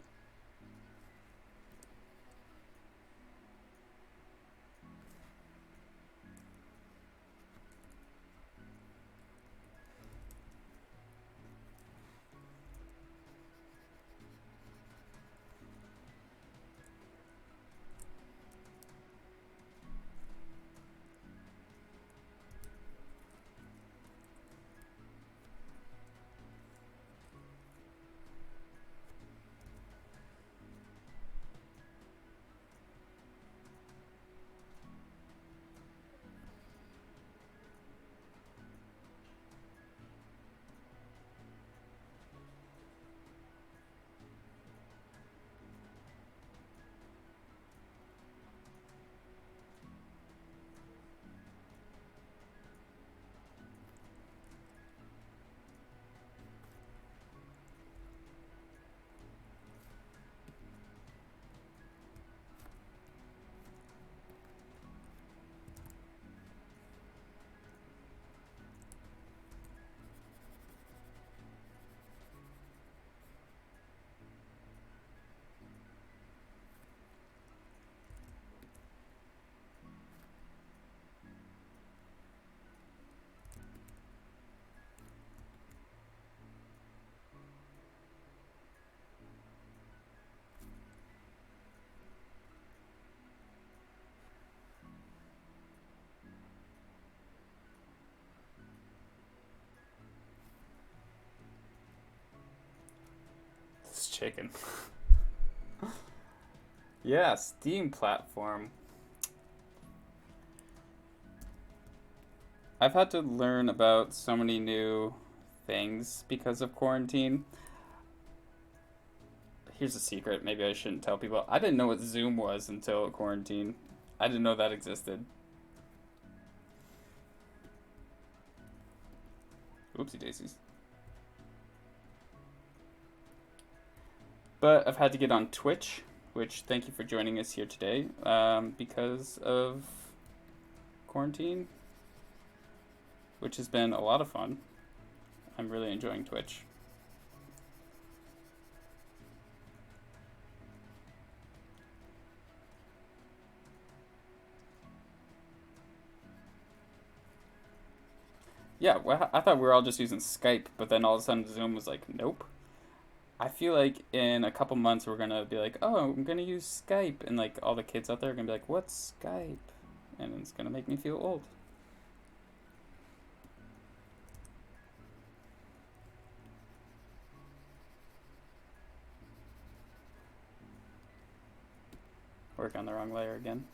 This chicken. Yeah, Steam platform. I've had to learn about so many new things because of quarantine. Here's a secret, maybe I shouldn't tell people. I didn't know what Zoom was until quarantine. I didn't know that existed. Oopsie daisies. But I've had to get on Twitch, which thank you for joining us here today, because of quarantine, which has been a lot of fun. I'm really enjoying Twitch. Yeah, well, I thought we were all just using Skype, but then all of a sudden Zoom was like, nope. I feel like in a couple months we're gonna be like, oh, I'm gonna use Skype, and like all the kids out there are gonna be like, what's Skype? And it's gonna make me feel old. Work on the wrong layer again.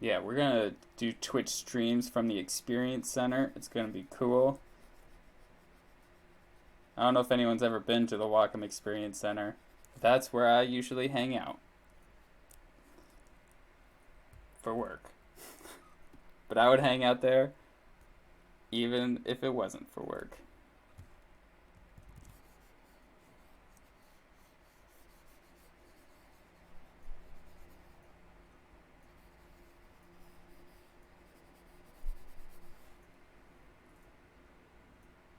Yeah, we're gonna do Twitch streams from the Experience Center. It's gonna be cool. I don't know if anyone's ever been to the Wacom Experience Center. That's where I usually hang out for work. But I would hang out there even if it wasn't for work.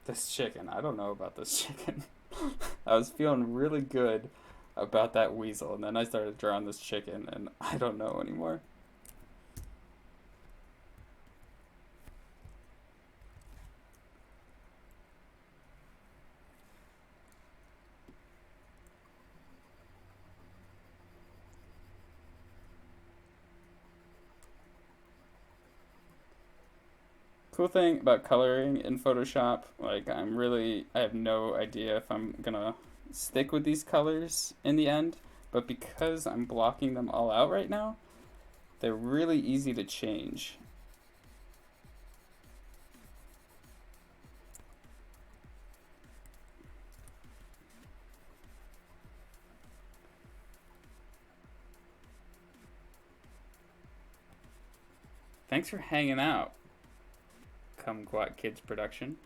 This chicken, I don't know about this chicken. I was feeling really good about that weasel, and then I started drawing this chicken, and I don't know anymore. Cool thing about coloring in Photoshop, like I have no idea if I'm gonna stick with these colors in the end, but because I'm blocking them all out right now, they're really easy to change. Thanks for hanging out, Kumquat Kids Production.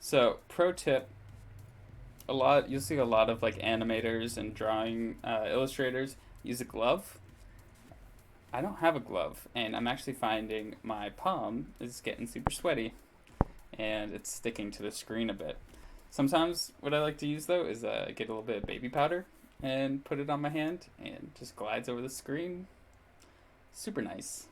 So, pro tip, you'll see a lot of like animators and drawing illustrators use a glove. I don't have a glove, and I'm actually finding my palm is getting super sweaty and it's sticking to the screen a bit. Sometimes what I like to use though is get a little bit of baby powder and put it on my hand and just glides over the screen. Super nice.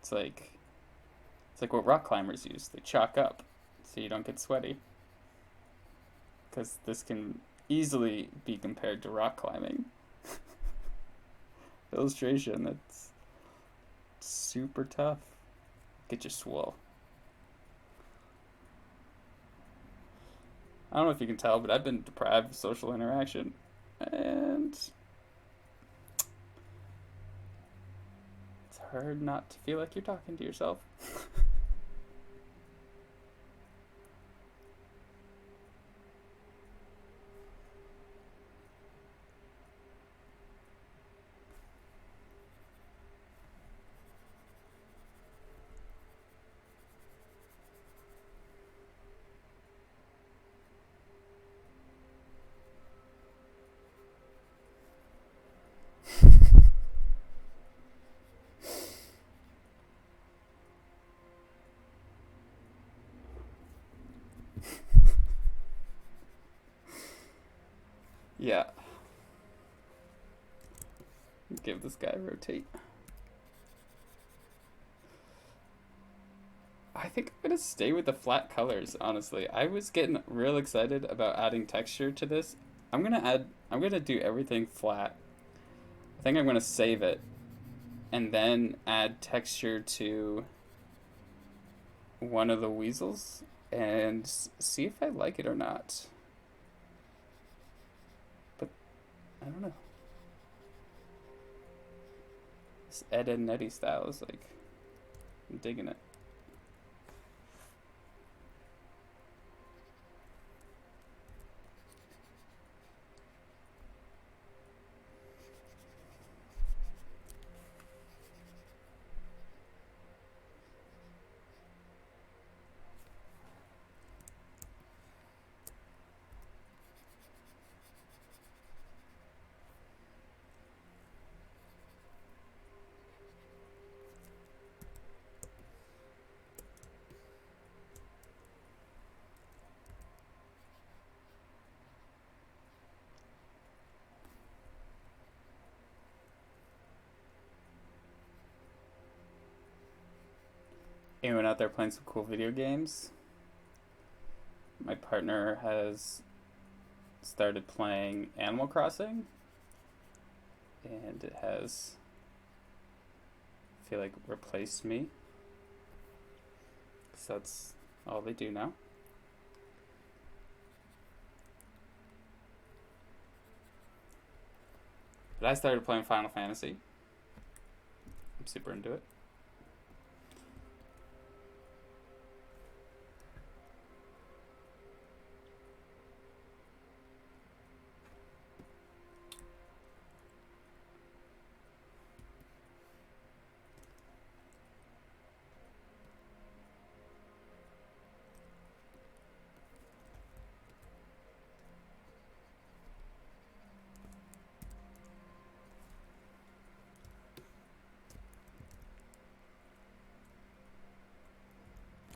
It's like what rock climbers use. They chalk up so you don't get sweaty. Because this can easily be compared to rock climbing. Illustration, that's super tough. Get you swole. I don't know if you can tell, but I've been deprived of social interaction. And it's hard not to feel like you're talking to yourself. Yeah. Give this guy a rotate. I think I'm gonna stay with the flat colors, honestly. I was getting real excited about adding texture to this. I'm gonna do everything flat. I think I'm gonna save it and then add texture to one of the weasels and see if I like it or not. But I don't know. This Ed and Nettie style is like, I'm digging it. Anyone out there playing some cool video games? My partner has started playing Animal Crossing, and it has, I feel like, replaced me. So that's all they do now. But I started playing Final Fantasy. I'm super into it.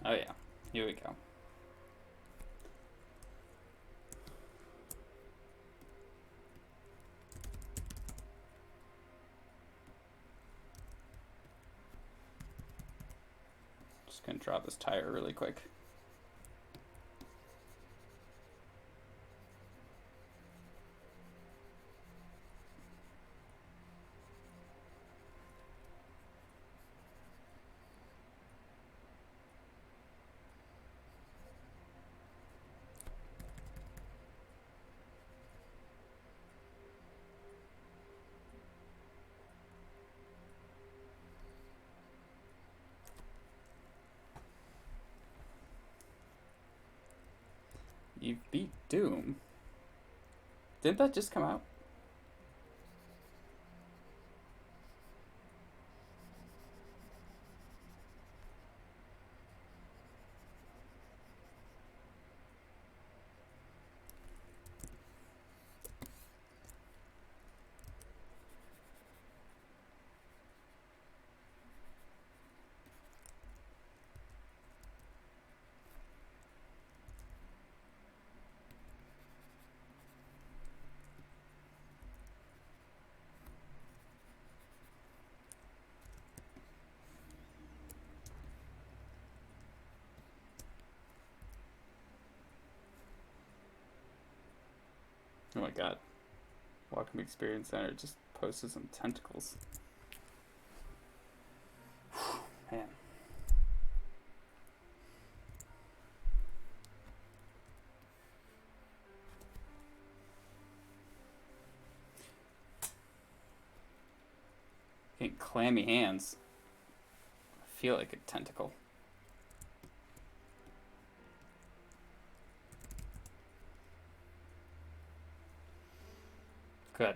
Oh yeah, here we go. Just gonna draw this tire really quick. You've beat Doom. Didn't that just come out? Oh my god. Wacom Experience Center just posted some tentacles. Man. Getting clammy hands. I feel like a tentacle. Good.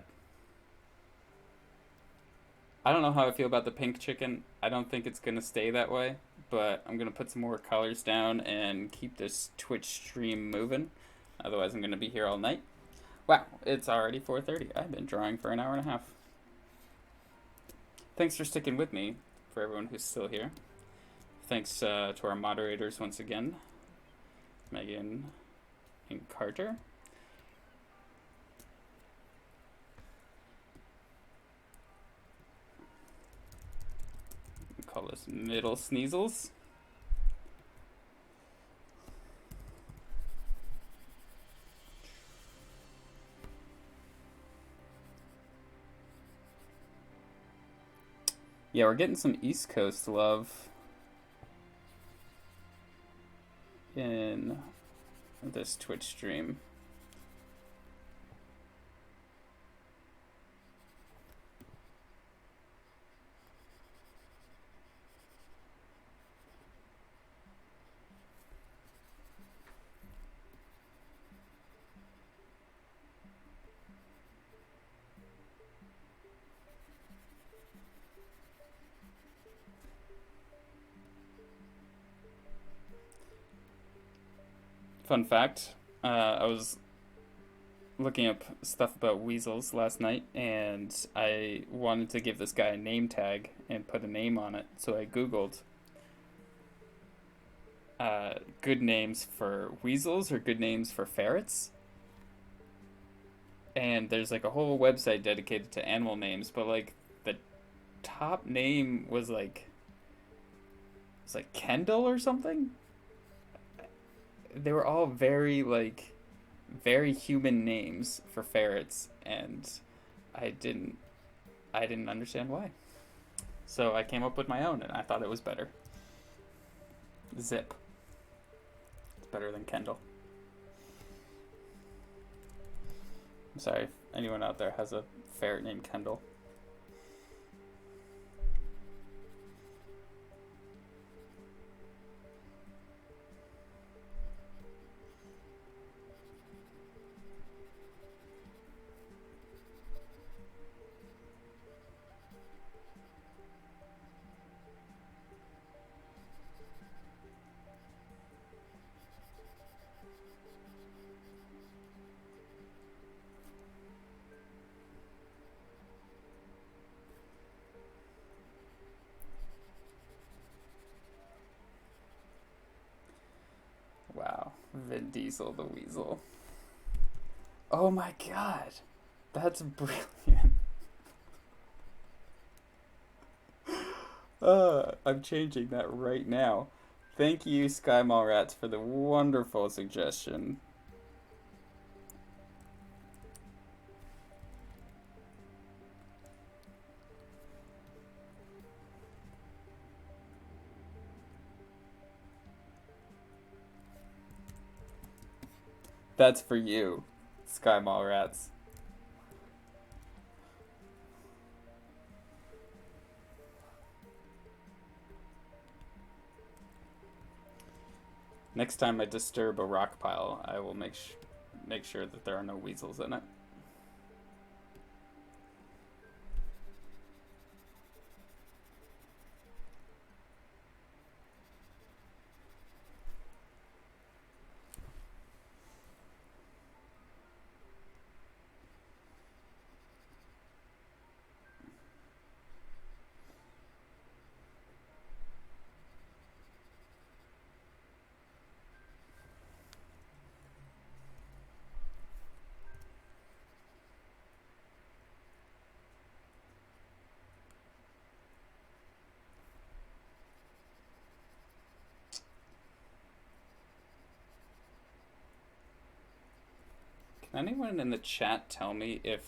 I don't know how I feel about the pink chicken. I don't think it's going to stay that way, but I'm going to put some more colors down and keep this Twitch stream moving. Otherwise, I'm going to be here all night. Wow, it's already 4:30. I've been drawing for an hour and a half. Thanks for sticking with me, for everyone who's still here. Thanks to our moderators once again, Megan and Carter. Call this middle sneezels. Yeah, we're getting some East Coast love in this Twitch stream. Fun fact, I was looking up stuff about weasels last night, and I wanted to give this guy a name tag and put a name on it, so I googled good names for weasels or good names for ferrets. And there's like a whole website dedicated to animal names, but like the top name was like, it's like Kendall or something. They were all very human names for ferrets, and I didn't understand why. So I came up with my own, and I thought it was better. Zip. It's better than Kendall. I'm sorry if anyone out there has a ferret named Kendall. Vin Diesel the Weasel. Oh my god. That's brilliant. I'm changing that right now. Thank you, Sky Mallrats, for the wonderful suggestion. That's for you, Sky Mallrats. Next time I disturb a rock pile, I will make sure that there are no weasels in it. Can anyone in the chat tell me if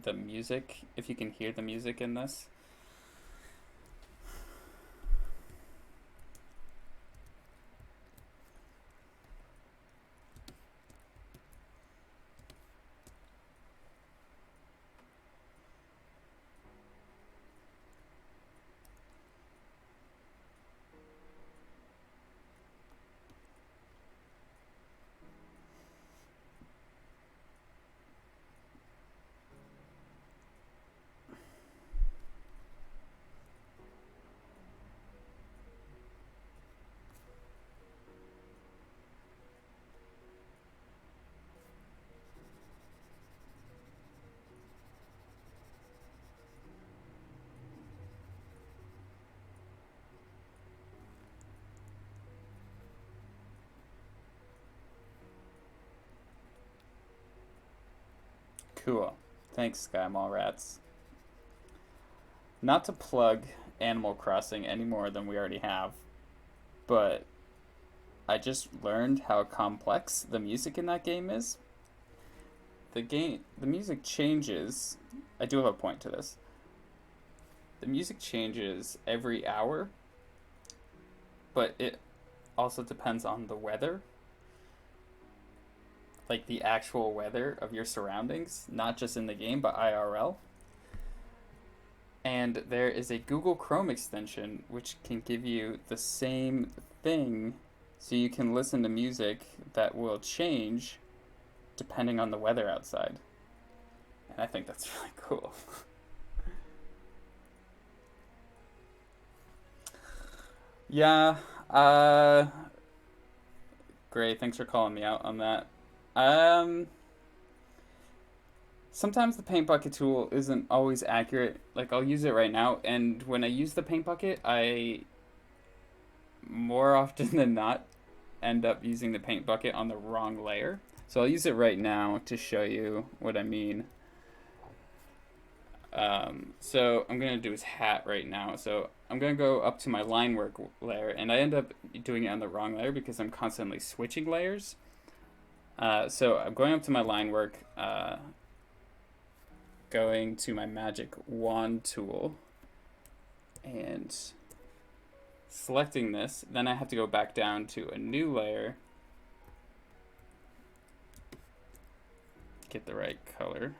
you can hear the music in this? Cool. Thanks, Sky Mallrats. Not to plug Animal Crossing any more than we already have, but I just learned how complex the music in that game is. The music changes. I do have a point to this. The music changes every hour, but it also depends on the weather. Like the actual weather of your surroundings, not just in the game, but IRL. And there is a Google Chrome extension which can give you the same thing, so you can listen to music that will change depending on the weather outside. And I think that's really cool. Yeah, great, thanks for calling me out on that. Sometimes the paint bucket tool isn't always accurate. Like, I'll use it right now, and when I use the paint bucket, I more often than not end up using the paint bucket on the wrong layer. So I'll use it right now to show you what I mean. So I'm going to do his hat right now. So I'm going to go up to my line work layer, and I end up doing it on the wrong layer because I'm constantly switching layers. So I'm going up to my line work, going to my magic wand tool and selecting this. Then I have to go back down to a new layer, get the right color.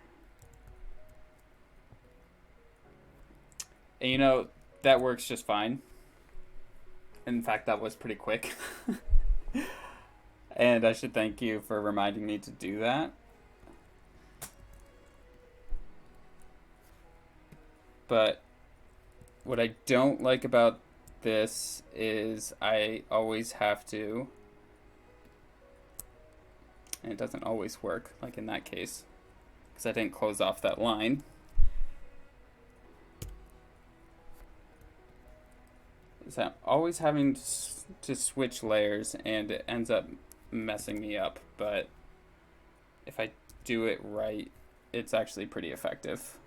And you know, that works just fine. In fact, that was pretty quick. And I should thank you for reminding me to do that. But what I don't like about this is I always have to, and it doesn't always work, like in that case, because I didn't close off that line. Is that I'm always having to switch layers, and it ends up messing me up, but if I do it right, it's actually pretty effective.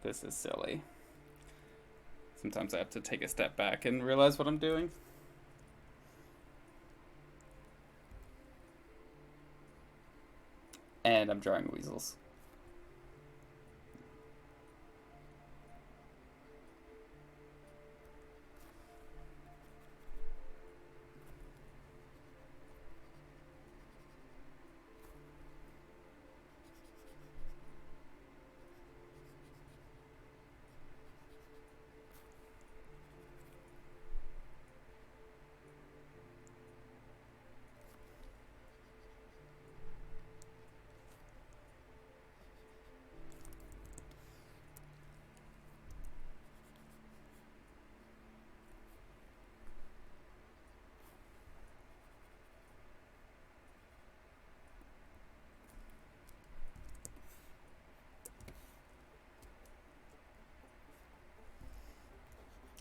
This is silly. Sometimes I have to take a step back and realize what I'm doing. And I'm drawing weasels.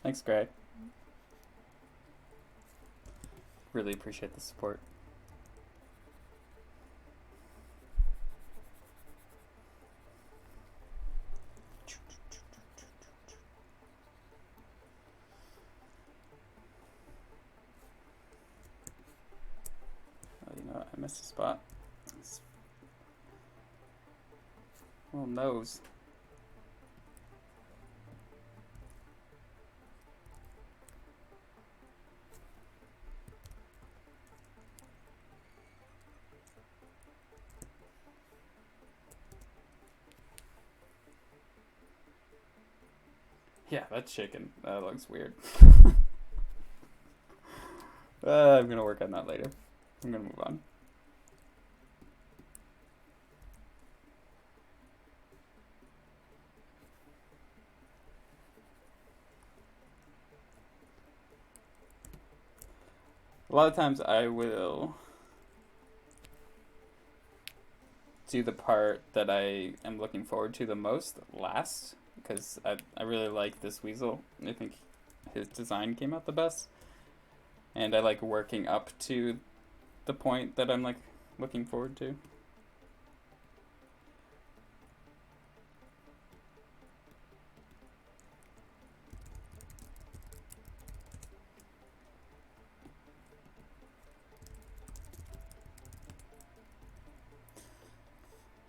Thanks, Greg. Really appreciate the support. Oh, you know what? I missed a spot. Little nose. Yeah, that's chicken. That looks weird. I'm gonna work on that later. I'm gonna move on. A lot of times I will do the part that I am looking forward to the most last, because I really like this weasel. I think his design came out the best, and I like working up to the point that I'm like looking forward to.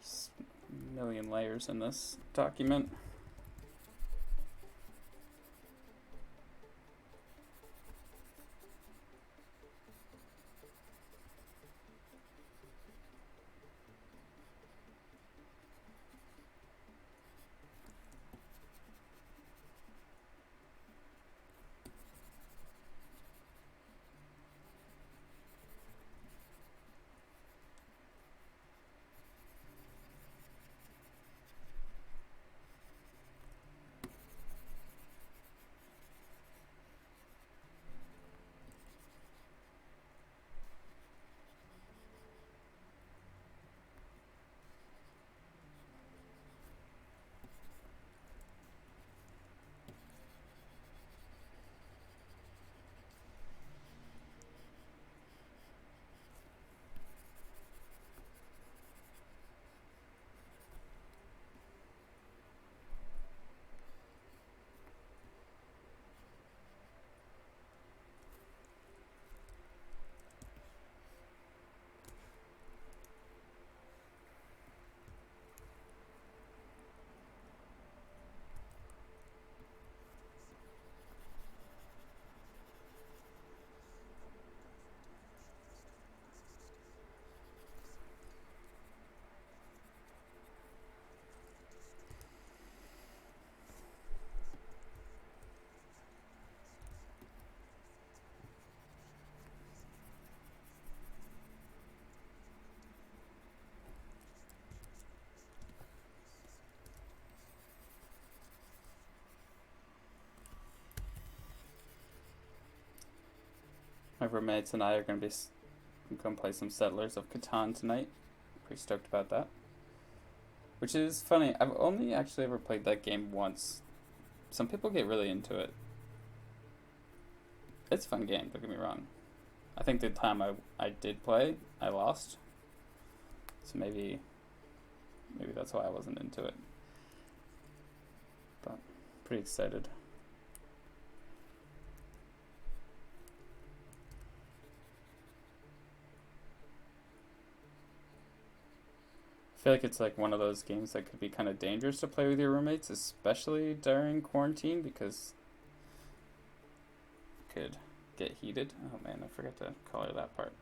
Just a million layers in this document. roommates and I are going to play some Settlers of Catan tonight. Pretty stoked about that. Which is funny. I've only actually ever played that game once. Some people get really into it. It's a fun game, don't get me wrong. I think the time I did play, I lost. So maybe that's why I wasn't into it. But pretty excited. I feel like it's like one of those games that could be kind of dangerous to play with your roommates, especially during quarantine, because it could get heated. Oh man, I forgot to color that part.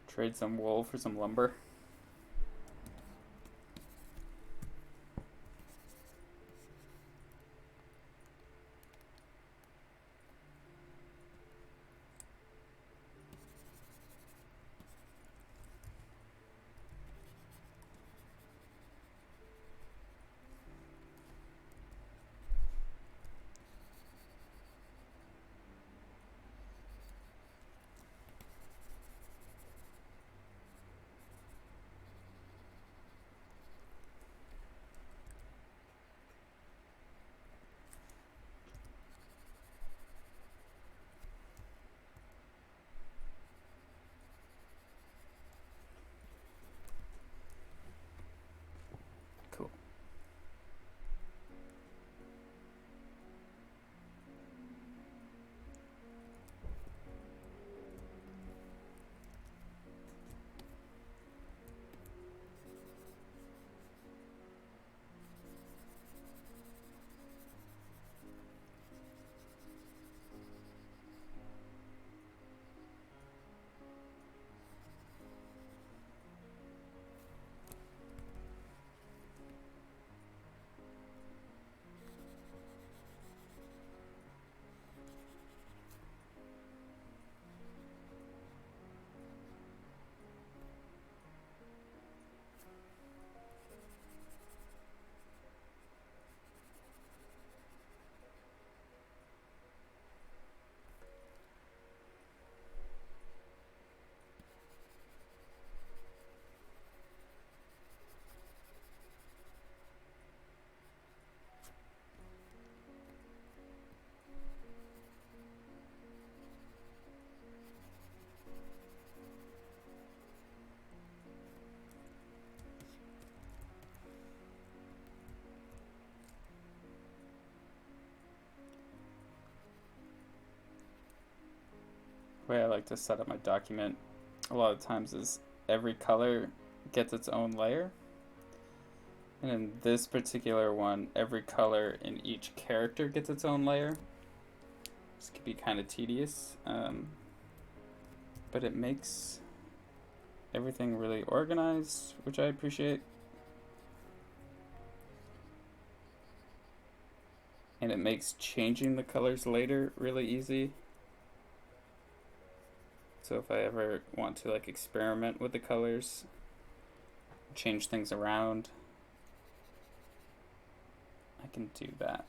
Trade some wool for some lumber. Cool. The way I like to set up my document a lot of times is every color gets its own layer. And in this particular one, every color in each character gets its own layer. This could be kind of tedious, but it makes everything really organized, which I appreciate. And it makes changing the colors later really easy. So if I ever want to like experiment with the colors, change things around, I can do that.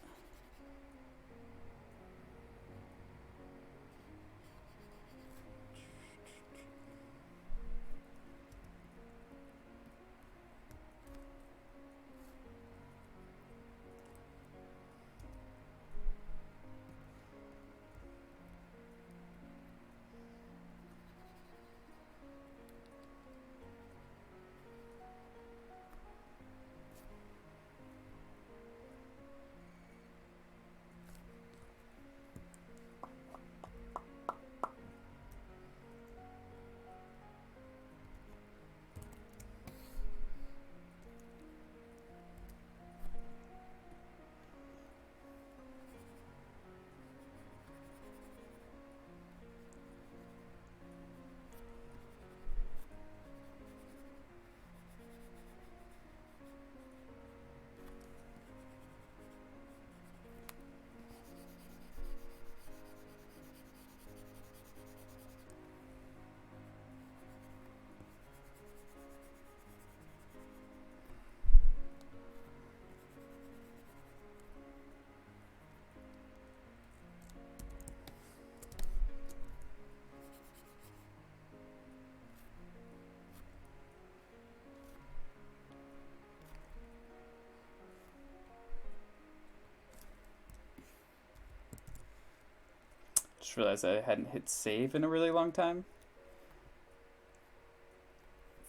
Just realized I hadn't hit save in a really long time.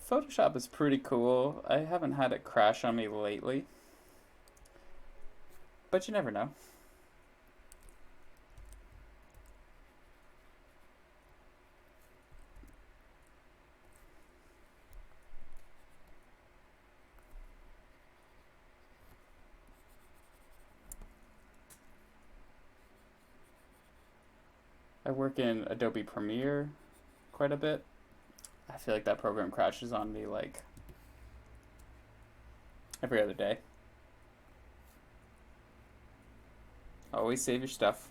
Photoshop is pretty cool. I haven't had it crash on me lately, but you never know. I work in Adobe Premiere quite a bit. I feel like that program crashes on me like every other day. Always save your stuff.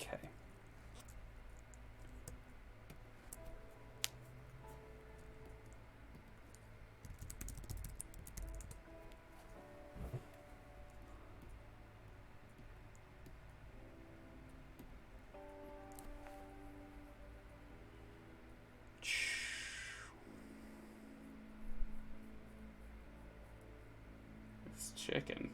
Okay. This chicken.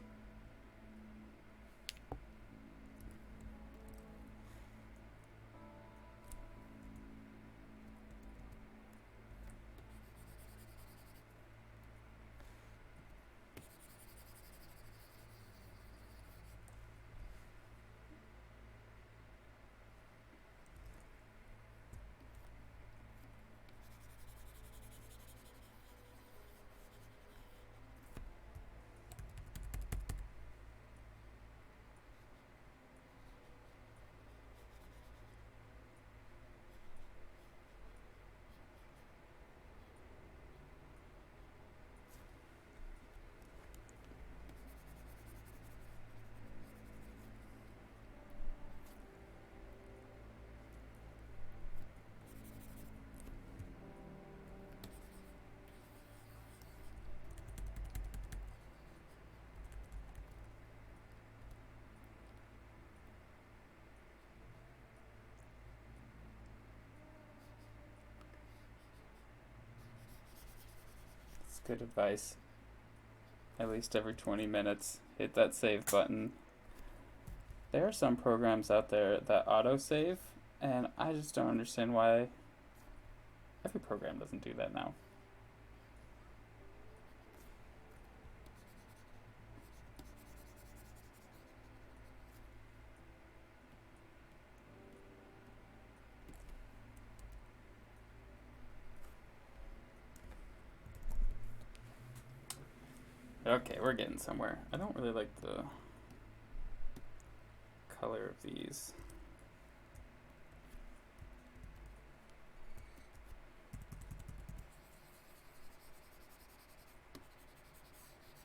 It's good advice. At least every 20 minutes, hit that save button. There are some programs out there that autosave, and I just don't understand why every program doesn't do that now. Okay, we're getting somewhere. I don't really like the color of these.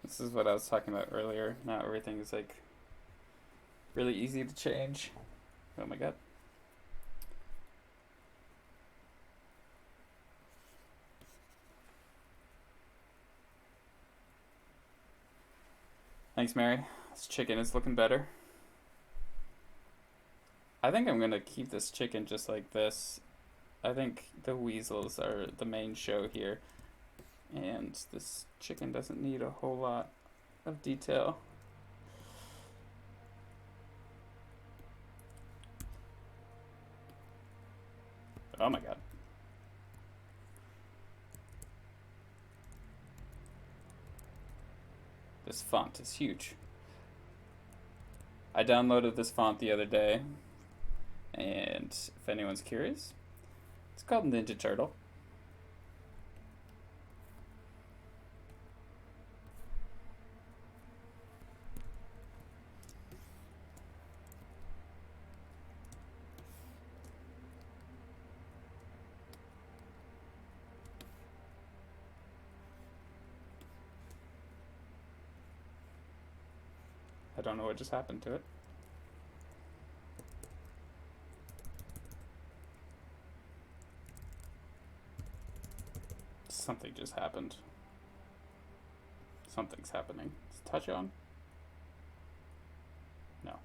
This is what I was talking about earlier. Now everything is like really easy to change. Oh my god. Thanks, Mary. This chicken is looking better. I think I'm gonna keep this chicken just like this. I think the weasels are the main show here, and this chicken doesn't need a whole lot of detail. Oh my god. This font is huge. I downloaded this font the other day, and if anyone's curious, it's called Ninja Turtle. I don't know what just happened to it. Something just happened. Something's happening. Is touch on? No.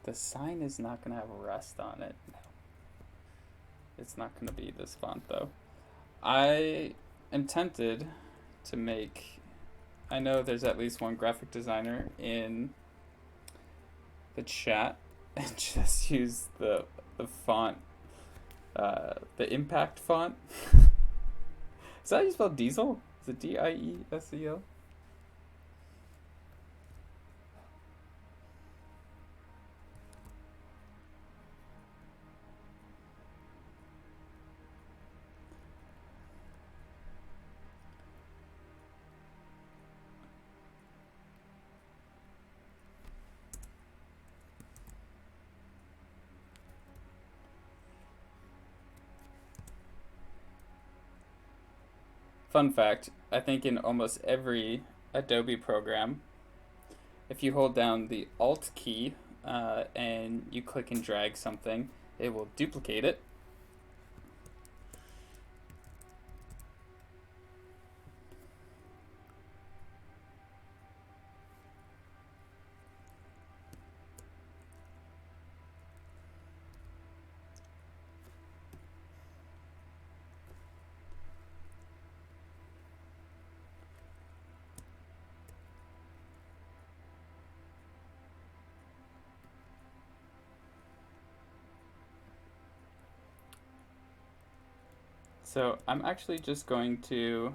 The sign is not going to have rust on it. No. It's not going to be this font though. I am tempted to make... I know there's at least one graphic designer in the chat and just use the font, the impact font. Is that how you spell diesel? Is it D-I-E-S-E-L? Fun fact, I think in almost every Adobe program, if you hold down the Alt key and you click and drag something, it will duplicate it. So I'm actually just going to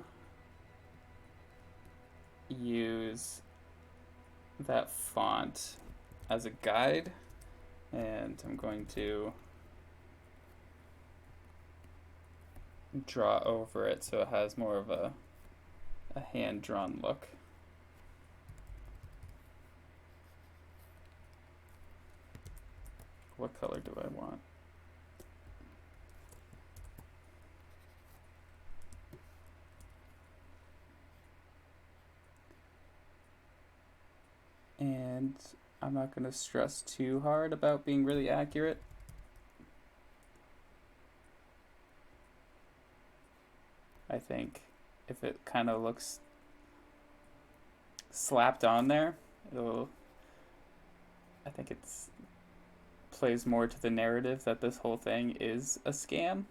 use that font as a guide, and I'm going to draw over it so it has more of a hand-drawn look. What color do I want? And I'm not going to stress too hard about being really accurate. I think if it kind of looks slapped on there, I think it's plays more to the narrative that this whole thing is a scam.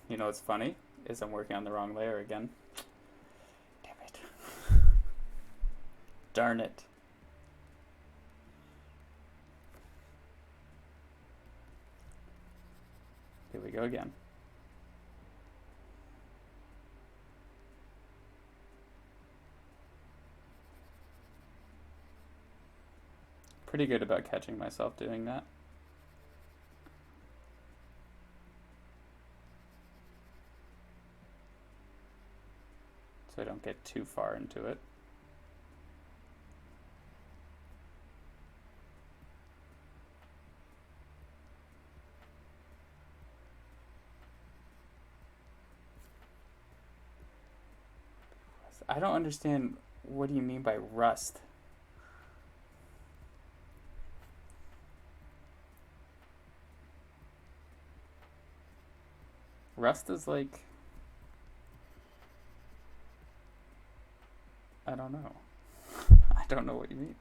You know what's funny is I'm working on the wrong layer again. Damn it. Darn it. Here we go again. Pretty good about catching myself doing that. So I don't get too far into it. I don't understand, what do you mean by rust? Rust is like, I don't know. I don't know what you mean.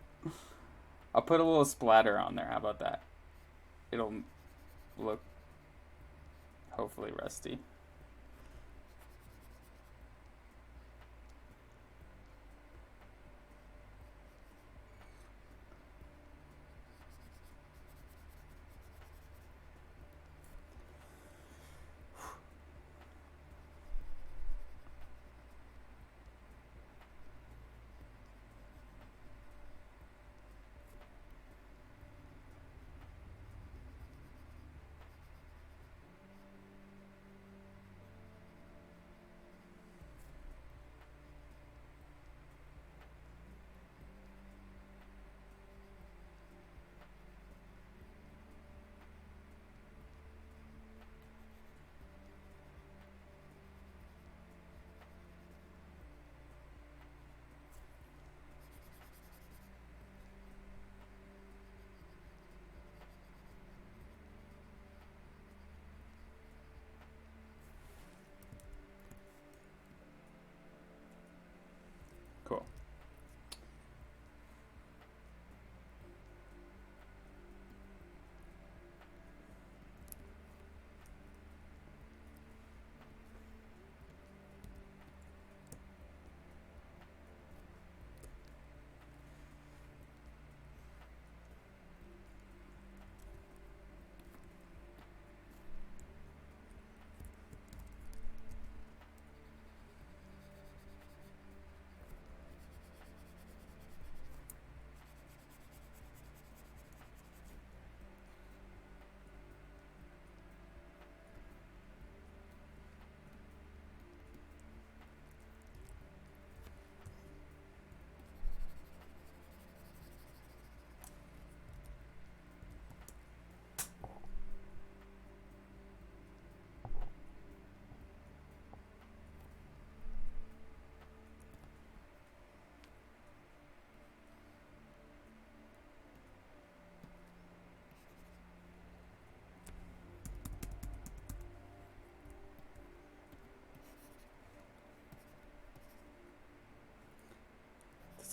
I'll put a little splatter on there, how about that? It'll look hopefully rusty.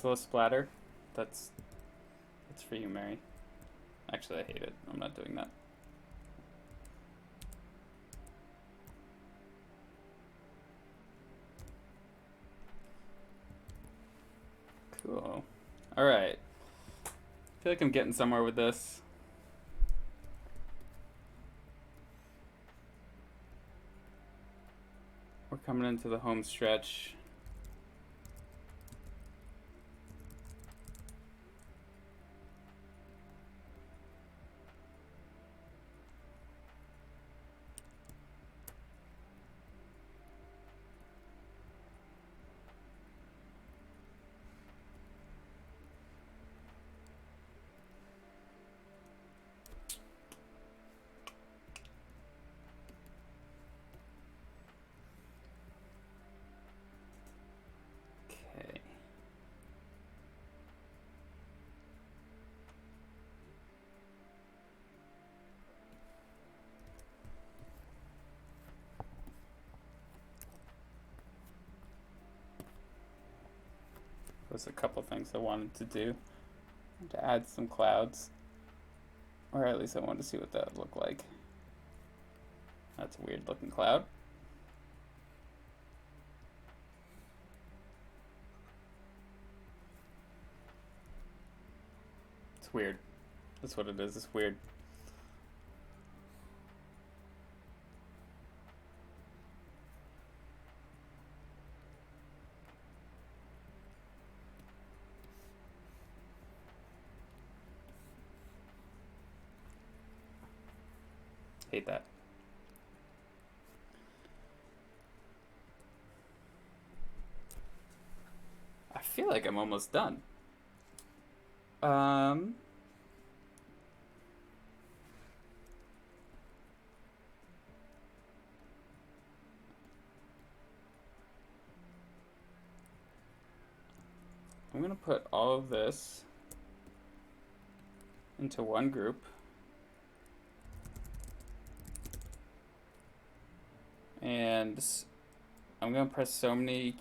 little splatter. That's for you, Mary. Actually, I hate it. I'm not doing that. Cool. All right. I feel like I'm getting somewhere with this. We're coming into the home stretch. Okay. There's a couple things I wanted to do. To add some clouds. Or at least I wanted to see what that would look like. That's a weird looking cloud. It's weird. That's what it is. It's weird. Hate that. I feel like I'm almost done. I'm gonna put all of this into one group. And I'm gonna press so many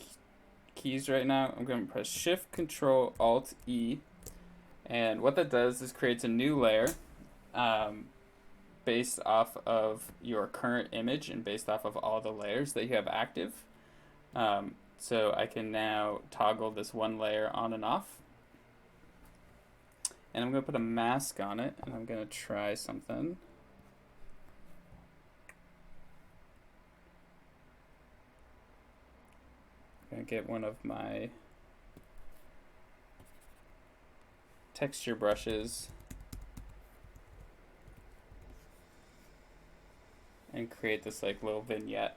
keys right now. I'm gonna press Shift, Control, Alt, E. And what that does is creates a new layer based off of your current image and based off of all the layers that you have active. So I can now toggle this one layer on and off. And I'm gonna put a mask on it, and I'm gonna try something. I'm gonna get one of my texture brushes and create this like little vignette.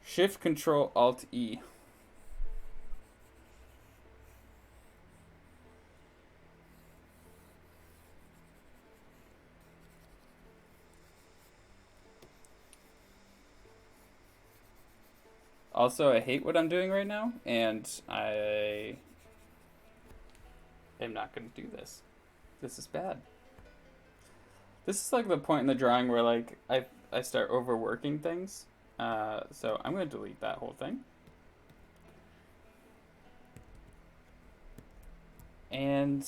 Shift, Control, Alt, E. Also, I hate what I'm doing right now, and I am not going to do this. This is bad. This is like the point in the drawing where like I start overworking things. So I'm going to delete that whole thing. And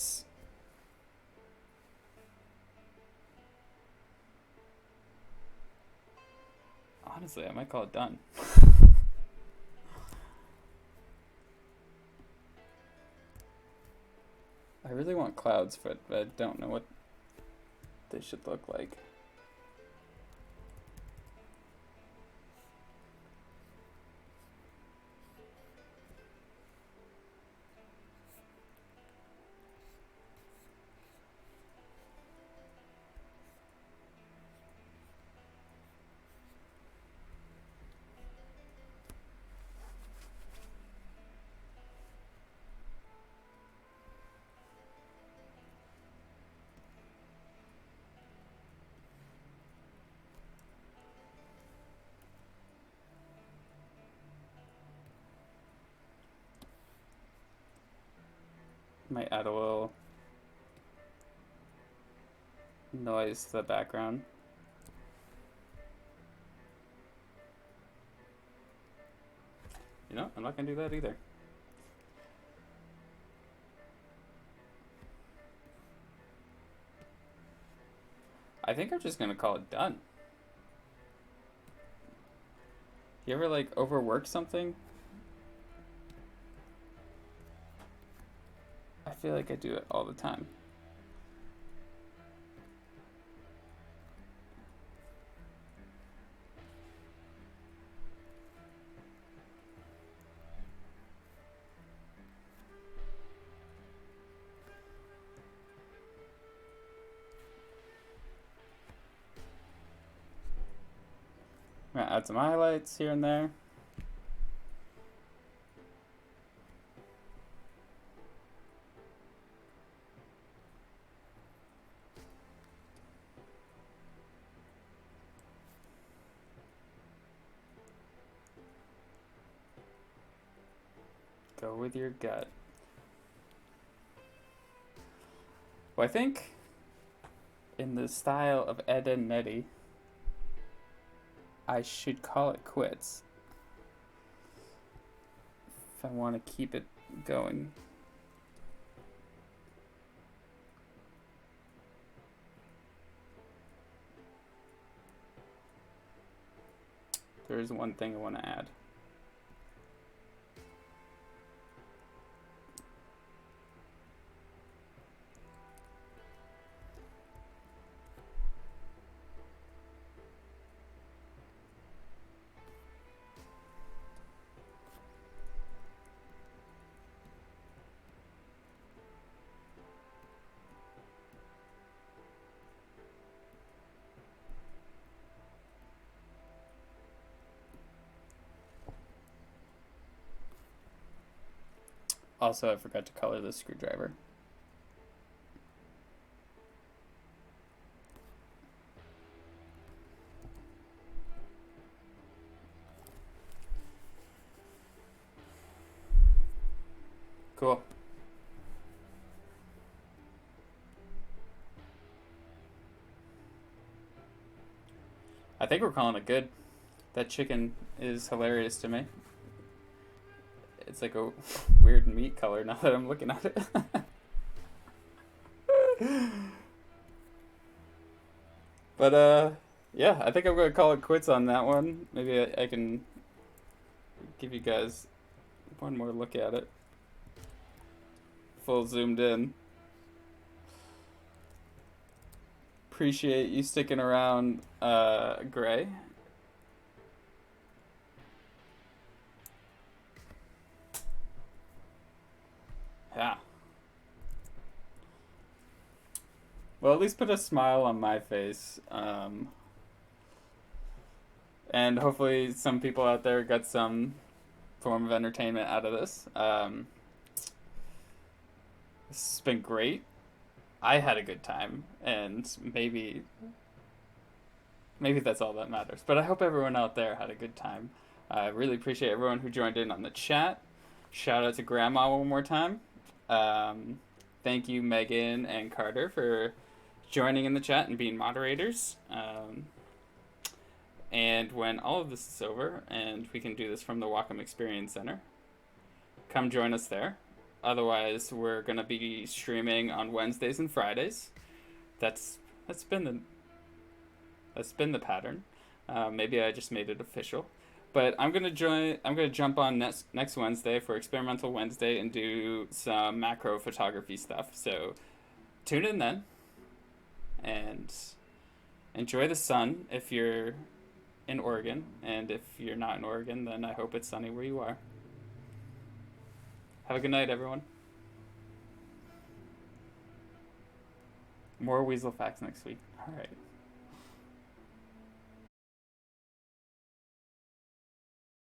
honestly, I might call it done. I really want clouds, but I don't know what they should look like. Might add a little noise to the background. You know, I'm not gonna do that either. I think I'm just gonna call it done. You ever like overwork something? I feel like I do it all the time. I'm gonna add some highlights here and there. Go with your gut. Well, I think in the style of Ed and Nettie, I should call it quits if I want to keep it going. There is one thing I want to add. Also, I forgot to color the screwdriver. Cool. I think we're calling it good. That chicken is hilarious to me. It's like a weird meat color now that I'm looking at it. But yeah, I think I'm gonna call it quits on that one. Maybe I can give you guys one more look at it. Full zoomed in. Appreciate you sticking around, Gray. Yeah. Well, at least put a smile on my face. And hopefully some people out there got some form of entertainment out of this. This has been great. I had a good time, and maybe that's all that matters. But I hope everyone out there had a good time. I really appreciate everyone who joined in on the chat. Shout out to Grandma one more time. Thank you, Megan and Carter, for joining in the chat and being moderators. And when all of this is over, and we can do this from the Wacom Experience Center, come join us there. Otherwise, we're gonna be streaming on Wednesdays and Fridays. That's been the pattern. Maybe I just made it official. But I'm gonna jump on next Wednesday for Experimental Wednesday and do some macro photography stuff. So tune in then, and enjoy the sun if you're in Oregon, and if you're not in Oregon, then I hope it's sunny where you are. Have a good night, everyone. More Weasel Facts next week. All right.